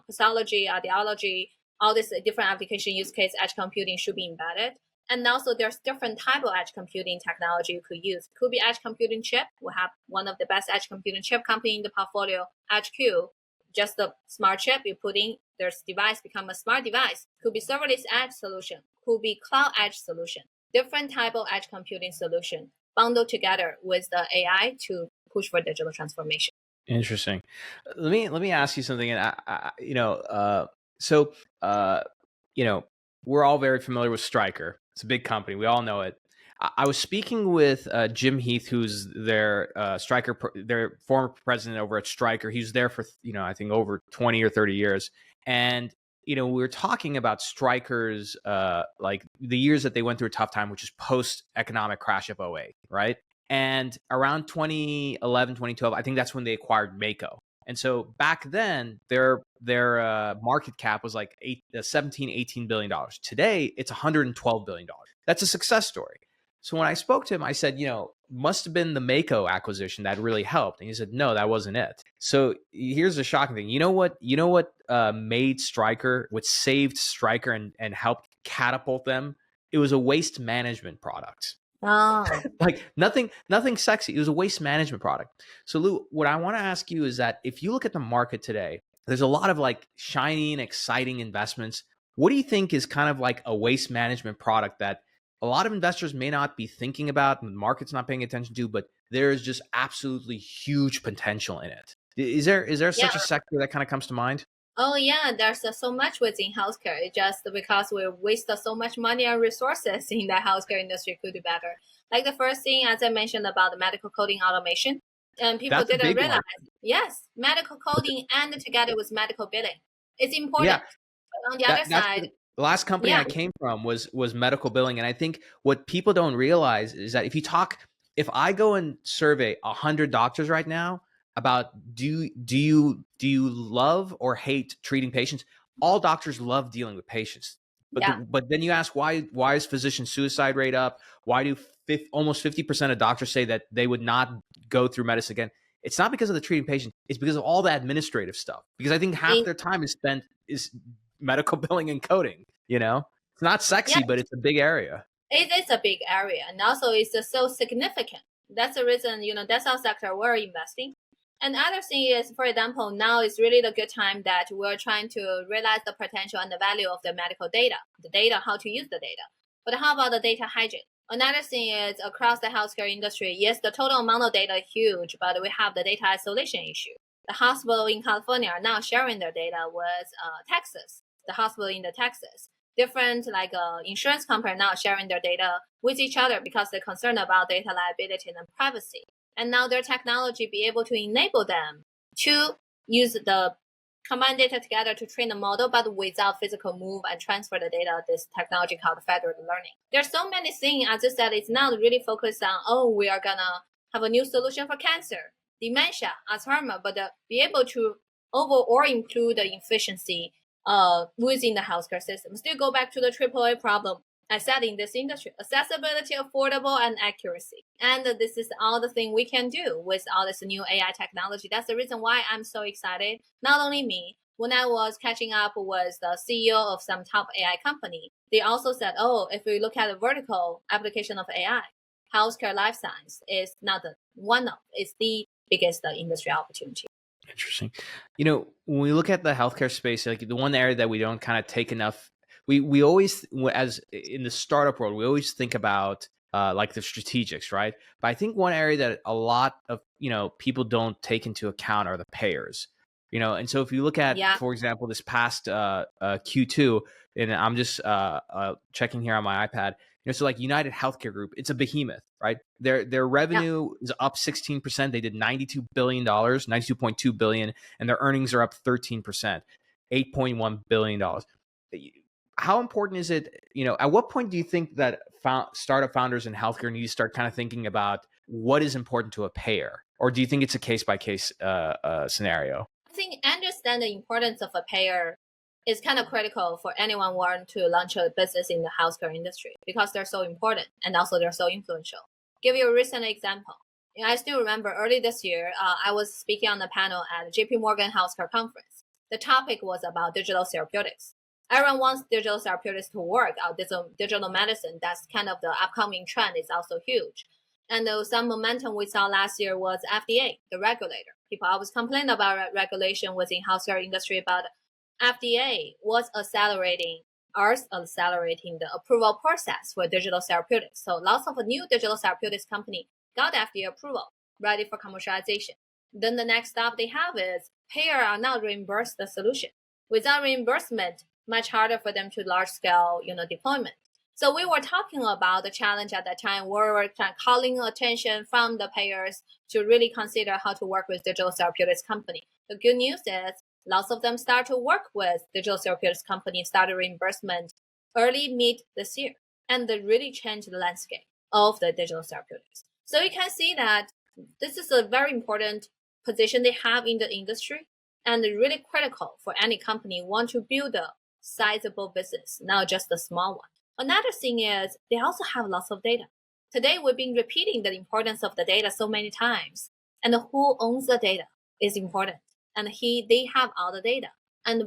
pathology, audiology, all this different application use case, edge computing should be embedded. And also there's different type of edge computing technology you could use. Could be edge computing chip. We have one of the best edge computing chip company in the portfolio, HQ. Just the smart chip you put in, there's device become a smart device. Could be serverless edge solution. Could be cloud edge solution. Different type of edge computing solution bundled together with the AI to push for digital transformation. Interesting. Let me ask you something. And we're all very familiar with Stryker. It's a big company. We all know it. I was speaking with Jim Heath, who's their their former president over at Stryker. He was there for, I think over 20 or 30 years. And, we were talking about Stryker's, like the years that they went through a tough time, which is post-economic crash of '08, right? And around 2011, 2012, I think that's when they acquired Mako. And so back then, their market cap was like 17, $18 billion. Today, it's $112 billion. That's a success story. So when I spoke to him, I said, must have been the Mako acquisition that really helped. And he said, no, that wasn't it. So here's the shocking thing. You know what made Stryker, what saved Stryker and helped catapult them? It was a waste management product. Oh. Like nothing sexy. It was a waste management product. So Lou, what I want to ask you is that if you look at the market today, there's a lot of like shiny and exciting investments. What do you think is kind of like a waste management product that a lot of investors may not be thinking about and the market's not paying attention to, but there is just absolutely huge potential in it? Is there such a sector that kind of comes to mind? Oh yeah, there's so much within healthcare. It's just because we waste so much money and resources in the healthcare industry could do better. Like the first thing, as I mentioned about the medical coding automation, and people didn't realize, yes, medical coding and together with medical billing. It's important. Yeah. But on the other side, the last company I came from was medical billing. And I think what people don't realize is that if I go and survey 100 doctors right now about do you love or hate treating patients, all doctors love dealing with patients. But then you ask why is physician suicide rate up? Why do almost 50% of doctors say that they would not go through medicine again? It's not because of the treating patient. It's because of all the administrative stuff. Because I think half their time is spent is medical billing and coding. It's not sexy, but it's a big area. It is a big area, and also it's so significant. That's the reason, that's our sector we're investing. And the other thing is, for example, now is really the good time that we're trying to realize the potential and the value of the medical data, how to use the data. But how about the data hygiene? Another thing is across the healthcare industry, yes, the total amount of data is huge, but we have the data isolation issue. The hospital in California are now sharing their data with Texas, the hospital in the Texas. Different insurance company now sharing their data with each other because they're concerned about data liability and privacy. And now their technology be able to enable them to use the combine data together to train the model, but without physical move and transfer the data, this technology called federated learning. There's so many things, as I said, it's not really focused on, we are going to have a new solution for cancer, dementia, Alzheimer, but be able to overall improve the efficiency within the healthcare system. Still go back to the AAA problem. I said in this industry, accessibility, affordable, and accuracy. And this is all the thing we can do with all this new AI technology. That's the reason why I'm so excited. Not only me, when I was catching up with the CEO of some top AI company, they also said, if we look at the vertical application of AI, healthcare life science is not it's the biggest industry opportunity. Interesting. When we look at the healthcare space, like the one area that we don't kind of take enough, we always, as in the startup world, we always think about like the strategics, right? But I think one area that a lot of people don't take into account are the payers. And so if you look at, for example, this past Q2, and I'm just checking here on my iPad, so like United Healthcare Group, it's a behemoth, right? Their revenue is up 16%. They did $92 billion, $92.2 billion, and their earnings are up 13%, $8.1 billion. How important is it, at what point do you think that startup founders in healthcare need to start kind of thinking about what is important to a payer? Or do you think it's a case-by-case scenario? I think understand the importance of a payer is kind of critical for anyone wanting to launch a business in the healthcare industry because they're so important and also they're so influential. Give you a recent example. I still remember early this year, I was speaking on the panel at the JP Morgan Healthcare Conference. The topic was about digital therapeutics. Everyone wants digital therapeutics to work out. Digital medicine, that's kind of the upcoming trend, is also huge. And some momentum we saw last year was FDA, the regulator. People always complain about regulation within healthcare industry, but FDA was accelerating the approval process for digital therapeutics. So lots of new digital therapeutics company got FDA approval, ready for commercialization. Then the next stop they have is payer are not reimbursed the solution. Without reimbursement, much harder for them to large scale, deployment. So we were talking about the challenge at that time. We were calling attention from the payers to really consider how to work with digital therapeutics company. The good news is lots of them start to work with digital therapeutics companies, started reimbursement early mid this year, and they really changed the landscape of the digital therapeutics. So you can see that this is a very important position they have in the industry and really critical for any company who want to build a sizable business, not just a small one. Another thing is they also have lots of data. Today, we've been repeating the importance of the data so many times, and who owns the data is important. And they have all the data,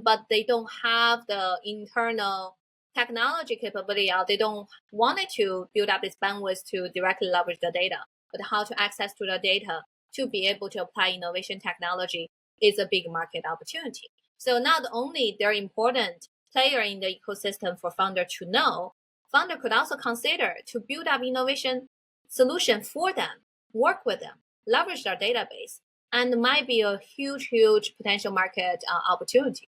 but they don't have the internal technology capability, or they don't want it to build up this bandwidth to directly leverage the data. But how to access to the data to be able to apply innovation technology is a big market opportunity. So not only they're important player in the ecosystem for founder to know, founder could also consider to build up innovation solution for them, work with them, leverage their database, and might be a huge potential market opportunity.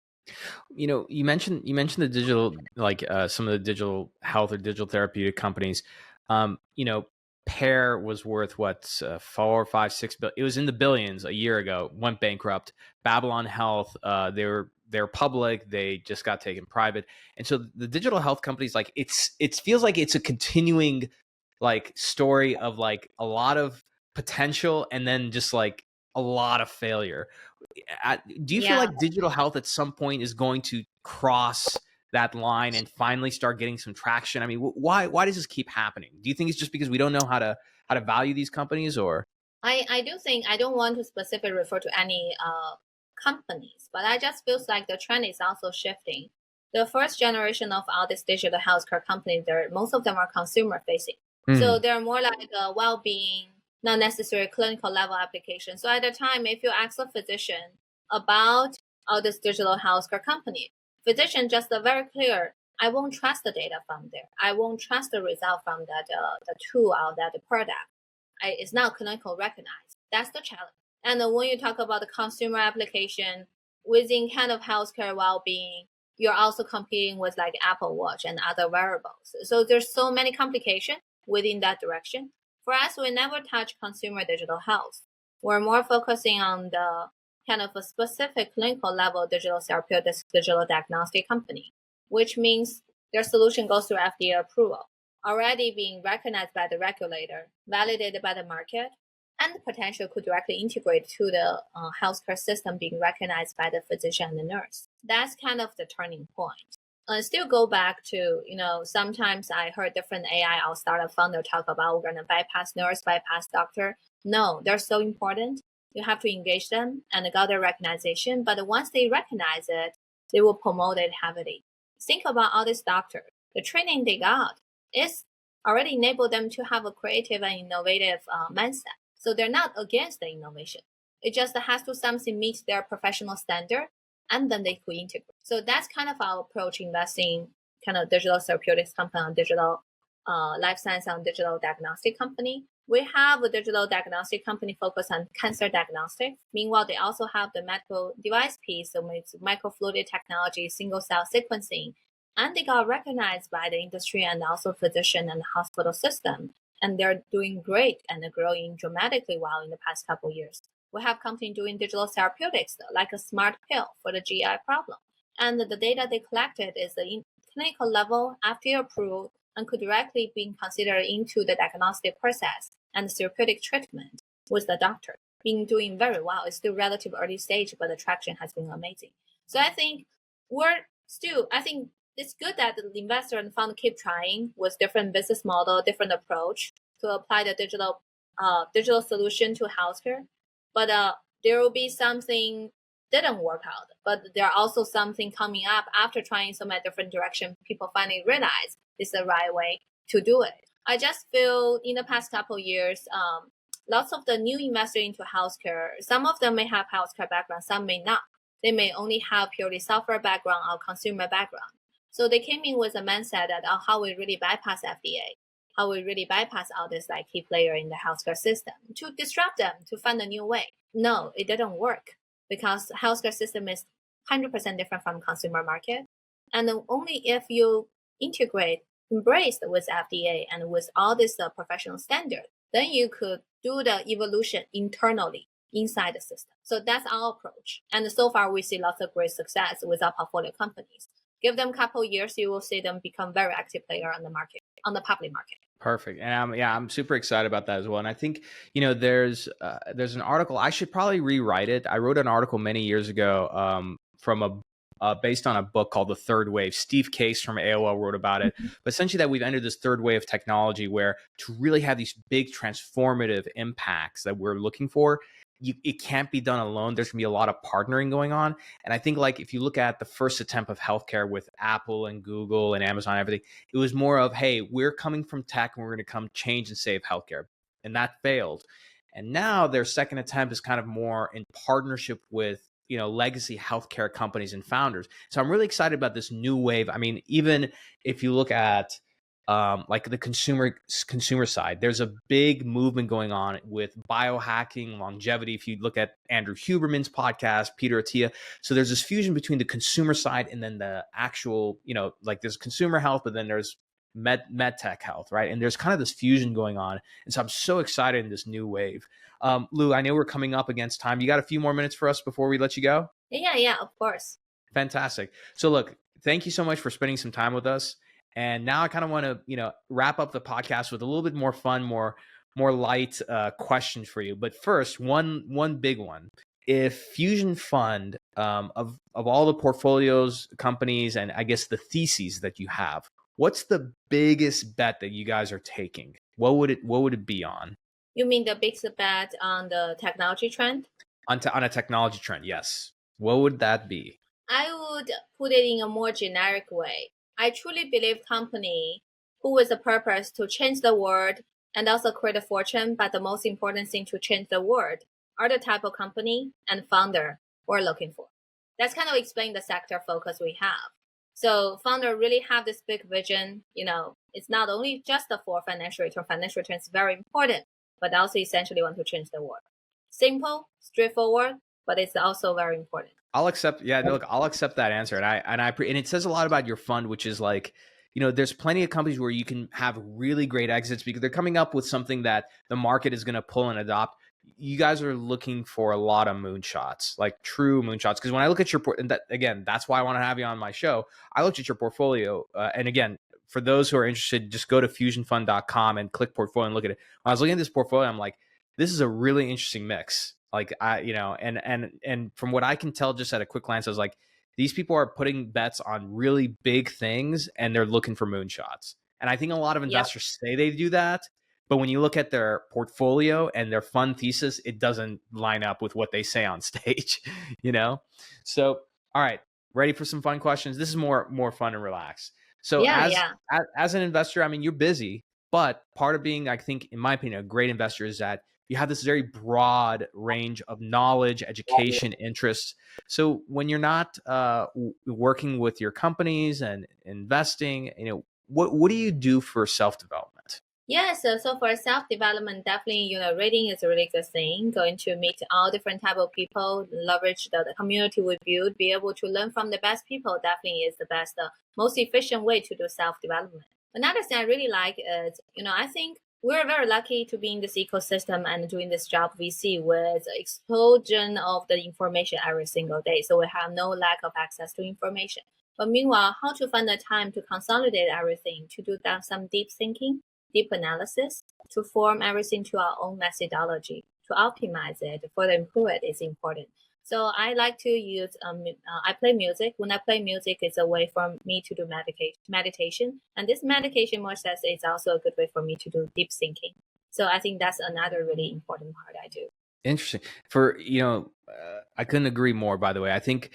You mentioned the digital, like some of the digital health or digital therapeutic companies. Pear was worth what, 4, 5, 6 billion. It was in the billions a year ago. Went bankrupt. Babylon Health, they're public. They just got taken private. And so the digital health companies, like it feels like it's a continuing like story of like a lot of potential and then just like a lot of failure. Do you feel like digital health at some point is going to cross that line and finally start getting some traction? I mean, why does this keep happening? Do you think it's just because we don't know how to value these companies, or? I do think, I don't want to specifically refer to any companies, but I just feels like the trend is also shifting. The first generation of all these digital healthcare companies, most of them are consumer facing. So they're more like a well-being, not necessarily clinical level application. So at the time, if you ask a physician about all this digital healthcare company, physician just very clear, I won't trust the data from there. I won't trust the result from that the tool or that product. It's not clinical recognized. That's the challenge. And when you talk about the consumer application within kind of healthcare well-being, you're also competing with like Apple Watch and other wearables. So there's so many complications within that direction. For us, we never touch consumer digital health. We're more focusing on the kind of a specific clinical level digital therapeutics, digital diagnostic company, which means their solution goes through FDA approval, already being recognized by the regulator, validated by the market, and the potential could directly integrate to the healthcare system being recognized by the physician and the nurse. That's kind of the turning point. Still go back to, sometimes I heard different AI or startup founder talk about we're going to bypass nurse, bypass doctor. No, they're so important. You have to engage them and got their recognition. But once they recognize it, they will promote it heavily. Think about all these doctors. The training they got is already enabled them to have a creative and innovative mindset. So they're not against the innovation. It just has to something meet their professional standard, and then they could integrate. So that's kind of our approach, investing kind of digital therapeutics company on digital life science and digital diagnostic company. We have a digital diagnostic company focused on cancer diagnostics. Meanwhile, they also have the medical device piece, so it's microfluidic technology, single cell sequencing, and they got recognized by the industry and also physician and hospital system. And they're doing great and growing dramatically well in the past couple of years. We have companies doing digital therapeutics, like a smart pill for the GI problem. And the data they collected is the clinical level, FDA approved, and could directly be considered into the diagnostic process and therapeutic treatment with the doctor. Doing very well. It's still relatively early stage, but the traction has been amazing. So I think it's good that the investor and founder keep trying with different business model, different approach to apply the digital solution to healthcare. But there will be something didn't work out. But there are also something coming up after trying so many different directions. People finally realize it's the right way to do it. I just feel in the past couple of years, lots of the new investors into healthcare, some of them may have healthcare background, some may not. They may only have purely software background or consumer background. So they came in with a mindset that how we really bypass FDA, how we really bypass all this like key player in the healthcare system to disrupt them, to find a new way. No, it didn't work because the healthcare system is 100% different from consumer market. And only if you integrate embraced with FDA and with all this professional standard, then you could do the evolution internally inside the system. So that's our approach. And so far, we see lots of great success with our portfolio companies. Give them a couple of years, you will see them become very active player on the market, on the public market. Perfect. And I'm super excited about that as well. And I think, there's an article, I should probably rewrite it. I wrote an article many years ago from based on a book called The Third Wave. Steve Case from AOL wrote about it. But essentially that we've entered this third wave of technology where to really have these big transformative impacts that we're looking for, it can't be done alone. There's gonna be a lot of partnering going on. And I think like if you look at the first attempt of healthcare with Apple and Google and Amazon and everything, it was more of, hey, we're coming from tech and we're gonna come change and save healthcare. And that failed. And now their second attempt is kind of more in partnership with legacy healthcare companies and founders. So I'm really excited about this new wave. I mean, even if you look at like the consumer side, there's a big movement going on with biohacking, longevity. If you look at Andrew Huberman's podcast, Peter Attia, so there's this fusion between the consumer side and then the actual, like there's consumer health, but then there's med tech health, right? And there's kind of this fusion going on. And so I'm so excited in this new wave. Lou, I know we're coming up against time. You got a few more minutes for us before we let you go? Yeah, of course. Fantastic. So look, thank you so much for spending some time with us. And now I kind of want to, wrap up the podcast with a little bit more fun, more light questions for you. But first, one big one. If Fusion Fund, of all the portfolios, companies, and I guess the theses that you have, what's the biggest bet that you guys are taking? What would it be on? You mean the biggest bet on the technology trend? On a technology trend, yes. What would that be? I would put it in a more generic way. I truly believe company who with a purpose to change the world and also create a fortune, but the most important thing to change the world are the type of company and founder we're looking for. That's kind of explain the sector focus we have. So founder really have this big vision. It's not only just for financial return. Financial return is very important, but also essentially want to change the world. Simple, straightforward, but it's also very important. I'll accept. Yeah, look, I'll accept that answer. And it says a lot about your fund, which is like, there's plenty of companies where you can have really great exits because they're coming up with something that the market is going to pull and adopt. You guys are looking for a lot of moonshots, like true moonshots. Because when I look at your that's why I want to have you on my show. I looked at your portfolio, and again, for those who are interested, just go to fusionfund.com and click portfolio and look at it. When I was looking at this portfolio, I'm like, this is a really interesting mix. Like and from what I can tell, just at a quick glance, I was like, these people are putting bets on really big things and they're looking for moonshots. And I think a lot of investors say they do that, but when you look at their portfolio and their fund thesis, it doesn't line up with what they say on stage, So, all right, ready for some fun questions? This is more fun and relaxed. So as an investor, I mean, you're busy, but part of being, I think, in my opinion, a great investor is that you have this very broad range of knowledge, education, interests. So when you're not working with your companies and investing, what do you do for self-development? Yes, so for self-development, definitely, reading is a really good thing. Going to meet all different type of people, leverage the community we build, be able to learn from the best people definitely is the best, most efficient way to do self-development. Another thing I really like is, I think we're very lucky to be in this ecosystem and doing this job we see with the explosion of the information every single day. So we have no lack of access to information. But meanwhile, how to find the time to consolidate everything, to do some deep thinking, deep analysis, to form everything to our own methodology, to optimize it, further improve it is important. So I like to use, I play music. When I play music, it's a way for me to do meditation. And this meditation process is also a good way for me to do deep thinking. So I think that's another really important part I do. Interesting. I couldn't agree more, by the way. I think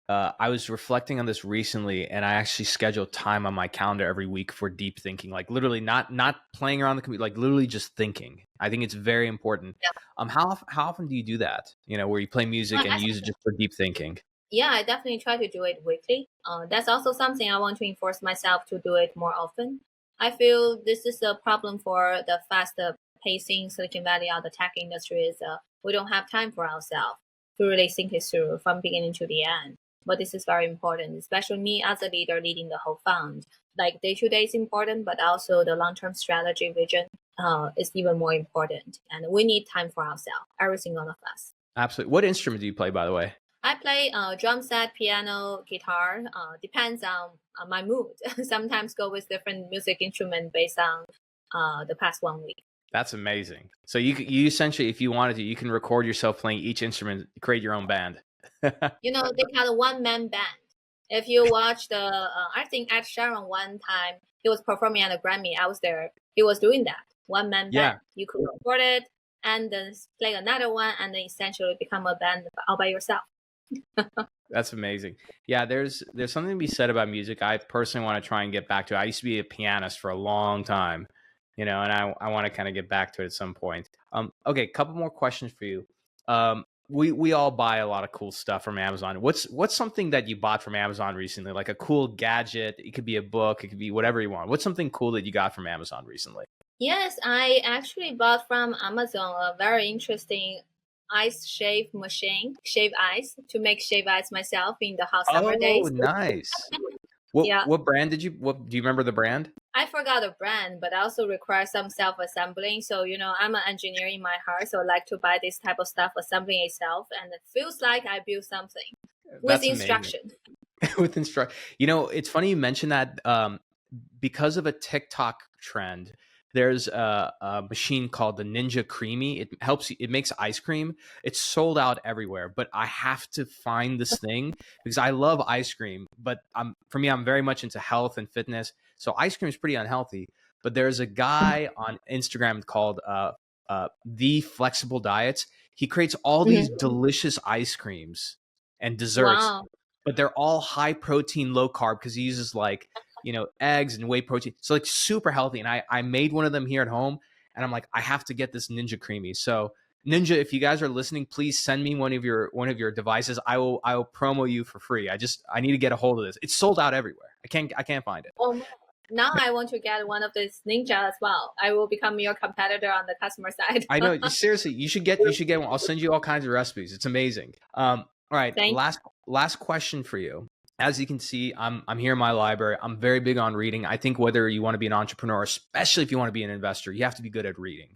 I was reflecting on this recently, and I actually schedule time on my calendar every week for deep thinking, like literally not playing around the computer, like literally just thinking. I think it's very important. Yeah. How often do you do that? Where you play music and use it just for deep thinking? Yeah, I definitely try to do it weekly. That's also something I want to enforce myself to do it more often. I feel this is a problem for the fast pacing Silicon Valley or the tech industry is we don't have time for ourselves to really think it through from beginning to the end. But this is very important, especially me as a leader leading the whole fund. Like day-to-day is important, but also the long-term strategy vision is even more important. And we need time for ourselves, every single of us. Absolutely. What instrument do you play, by the way? I play drum set, piano, guitar. Depends on my mood. Sometimes go with different music instrument based on the past 1 week. That's amazing. So you essentially, if you wanted to, you can record yourself playing each instrument, create your own band. You know, they call it one-man band. If you watch the, I think Ed Sheeran one time, he was performing at a Grammy. I was there. He was doing that one-man band. Yeah. You could record it and then play another one, and then essentially become a band all by yourself. That's amazing. Yeah, there's something to be said about music. I personally want to try and get back to it. I used to be a pianist for a long time, and I want to kind of get back to it at some point. Okay, couple more questions for you. We all buy a lot of cool stuff from Amazon. What's something that you bought from Amazon recently? Like a cool gadget? It could be a book. It could be whatever you want. What's something cool that you got from Amazon recently? Yes, I actually bought from Amazon a very interesting ice shave machine, shave ice, to make shave ice myself in the hot summer days. Oh, nice. What brand do you remember the brand? I forgot the brand, but I also require some self-assembling. So, I'm an engineer in my heart, so I like to buy this type of stuff, assembling itself, and it feels like I built something with instruction. With instruction. It's funny you mentioned that because of a TikTok trend. There's a machine called the Ninja Creamy. It makes ice cream. It's sold out everywhere, but I have to find this thing because I love ice cream. But for me, I'm very much into health and fitness. So ice cream is pretty unhealthy. But there's a guy on Instagram called The Flexible Diets. He creates all these delicious ice creams and desserts, Wow. but they're all high protein, low carb because he uses eggs and whey protein. So super healthy. And I made one of them here at home and I'm like, I have to get this Ninja Creamy. So Ninja, if you guys are listening, please send me one of your devices. I will promo you for free. I need to get a hold of this. It's sold out everywhere. I can't find it. Now I want to get one of these Ninja as well. I will become your competitor on the customer side. I know. Seriously, you should get one. I'll send you all kinds of recipes. It's amazing. All right. Last question for you. As you can see, I'm here in my library. I'm very big on reading. I think whether you want to be an entrepreneur, especially if you want to be an investor, you have to be good at reading.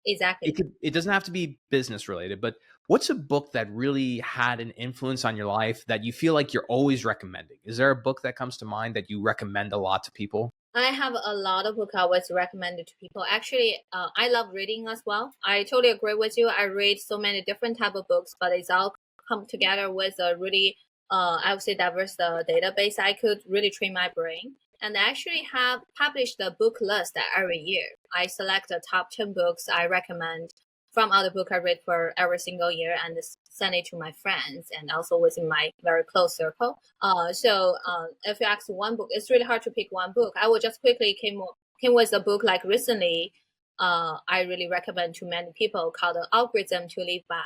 Exactly. It doesn't have to be business related, but what's a book that really had an influence on your life that you feel like you're always recommending? Is there a book that comes to mind that you recommend a lot to people? I have a lot of books I always recommended to people. Actually, I love reading as well. I totally agree with you. I read so many different type of books, but it's all come together with a really I would say diverse database. I could really train my brain, and I actually have published a book list every year. I select the top 10 books I recommend from other book I read for every single year and send it to my friends and also within my very close circle. So if you ask one book, it's really hard to pick one book. I will just quickly came with a book like recently I really recommend to many people called The Algorithm to Live By.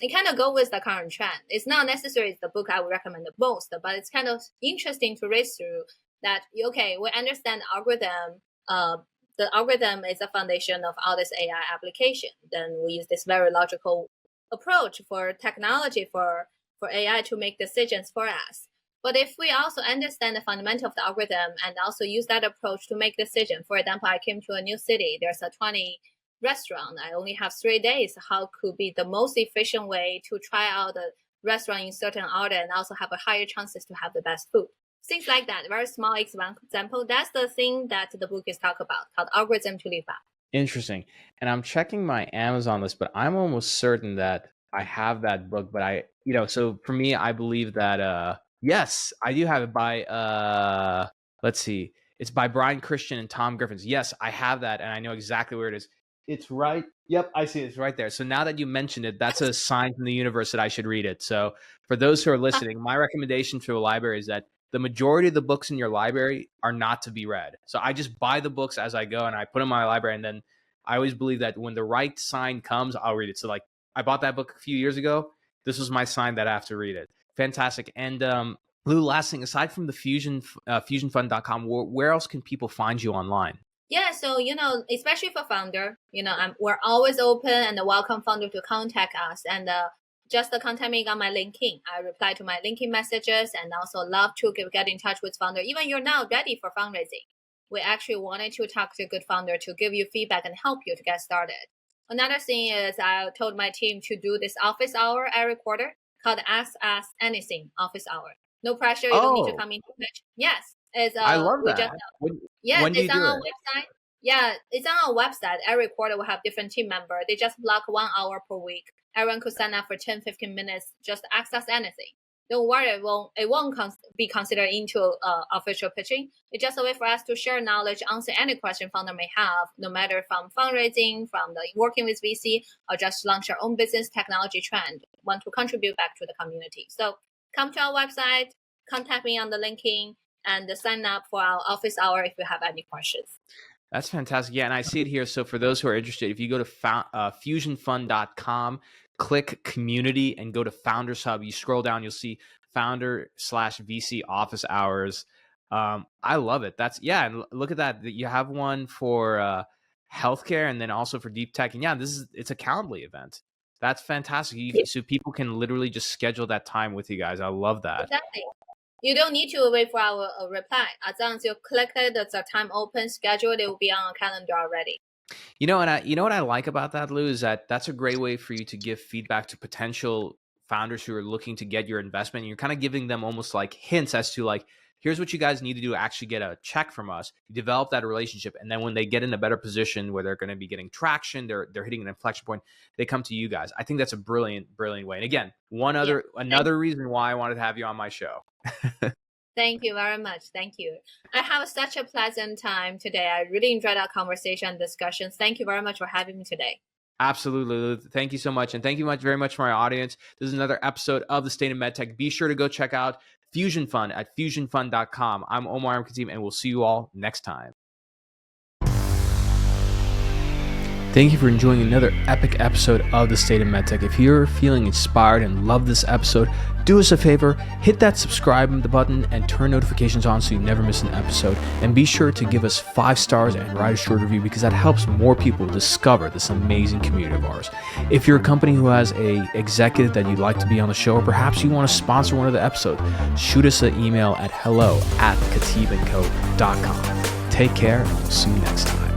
It kind of go with the current trend. It's not necessarily the book I would recommend the most, but it's kind of interesting to read through that, okay, we understand algorithm. The algorithm is the foundation of all this AI application. Then we use this very logical approach for technology for AI to make decisions for us. But if we also understand the fundamental of the algorithm and also use that approach to make decisions, for example, I came to a new city, there's a 20 restaurant. I only have 3 days. How could be the most efficient way to try out the restaurant in certain order and also have a higher chances to have the best food? Things like that. Very small example. That's the thing that the book is talk about, called Algorithm to Live By. Interesting. And I'm checking my Amazon list, but I'm almost certain that I have that book. But so for me, I believe that yes, I do have it by let's see. It's by Brian Christian and Tom Griffins. Yes, I have that, and I know exactly where it is. It's right. Yep, I see it. It's right there. So now that you mentioned it, that's a sign from the universe that I should read it. So for those who are listening, my recommendation to a library is that the majority of the books in your library are not to be read. So I just buy the books as I go and I put them in my library. And then I always believe that when the right sign comes, I'll read it. So like I bought that book a few years ago. This was my sign that I have to read it. Fantastic. And Lou, last thing, aside from the fusionfund.com, where else can people find you online? Yeah, so, especially for founder, we're always open and welcome founder to contact us. And just contact me on my LinkedIn. I reply to my LinkedIn messages and also love to get in touch with founder. Even you're now ready for fundraising. We actually wanted to talk to a good founder to give you feedback and help you to get started. Another thing is I told my team to do this office hour every quarter called Ask Us Anything office hour. No pressure. You don't need to come in to pitch. Yes. I love that. When do you it's do on our it? website. Yeah, it's on our website. Every quarter we have different team members. They just block 1 hour per week. Everyone could sign up for 10-15 minutes. Just ask us anything. Don't worry, it won't be considered into official pitching. It's just a way for us to share knowledge, answer any question founder may have, no matter from fundraising, from the working with VC, or just launch our own business technology trend. Want to contribute back to the community. So come to our website, contact me on the LinkedIn, and sign up for our office hour if you have any questions. That's fantastic. Yeah, and I see it here. So for those who are interested, if you go to fusionfund.com, click community and go to Founders Hub, you scroll down, you'll see founder/VC office hours. I love it. And look at that. You have one for healthcare and then also for deep tech. And yeah, it's a Calendly event. That's fantastic. So people can literally just schedule that time with you guys. I love that. Exactly. You don't need to wait for our reply. As long as you click it, the time open, schedule, it will be on our calendar already. You know what I like about that, Lou, is that that's a great way for you to give feedback to potential founders who are looking to get your investment. And you're kind of giving them almost like hints as to like, here's what you guys need to do to actually get a check from us. You develop that relationship. And then when they get in a better position where they're going to be getting traction, they're hitting an inflection point, they come to you guys. I think that's a brilliant way. And again, another reason why I wanted to have you on my show. Thank you very much. Thank you. I have such a pleasant time today. I really enjoyed our conversation and discussions. Thank you very much for having me today. Absolutely. Thank you so much. And thank you very much for my audience. This is another episode of the State of MedTech. Be sure to go check out Fusion Fund at fusionfund.com. I'm Omar, I'm Khateeb, and we'll see you all next time. Thank you for enjoying another epic episode of the State of MedTech. If you're feeling inspired and love this episode, do us a favor, hit that subscribe button and turn notifications on so you never miss an episode. And be sure to give us 5 stars and write a short review because that helps more people discover this amazing community of ours. If you're a company who has an executive that you'd like to be on the show, or perhaps you want to sponsor one of the episodes, shoot us an email at hello@khateebandco.com. Take care, and we'll see you next time.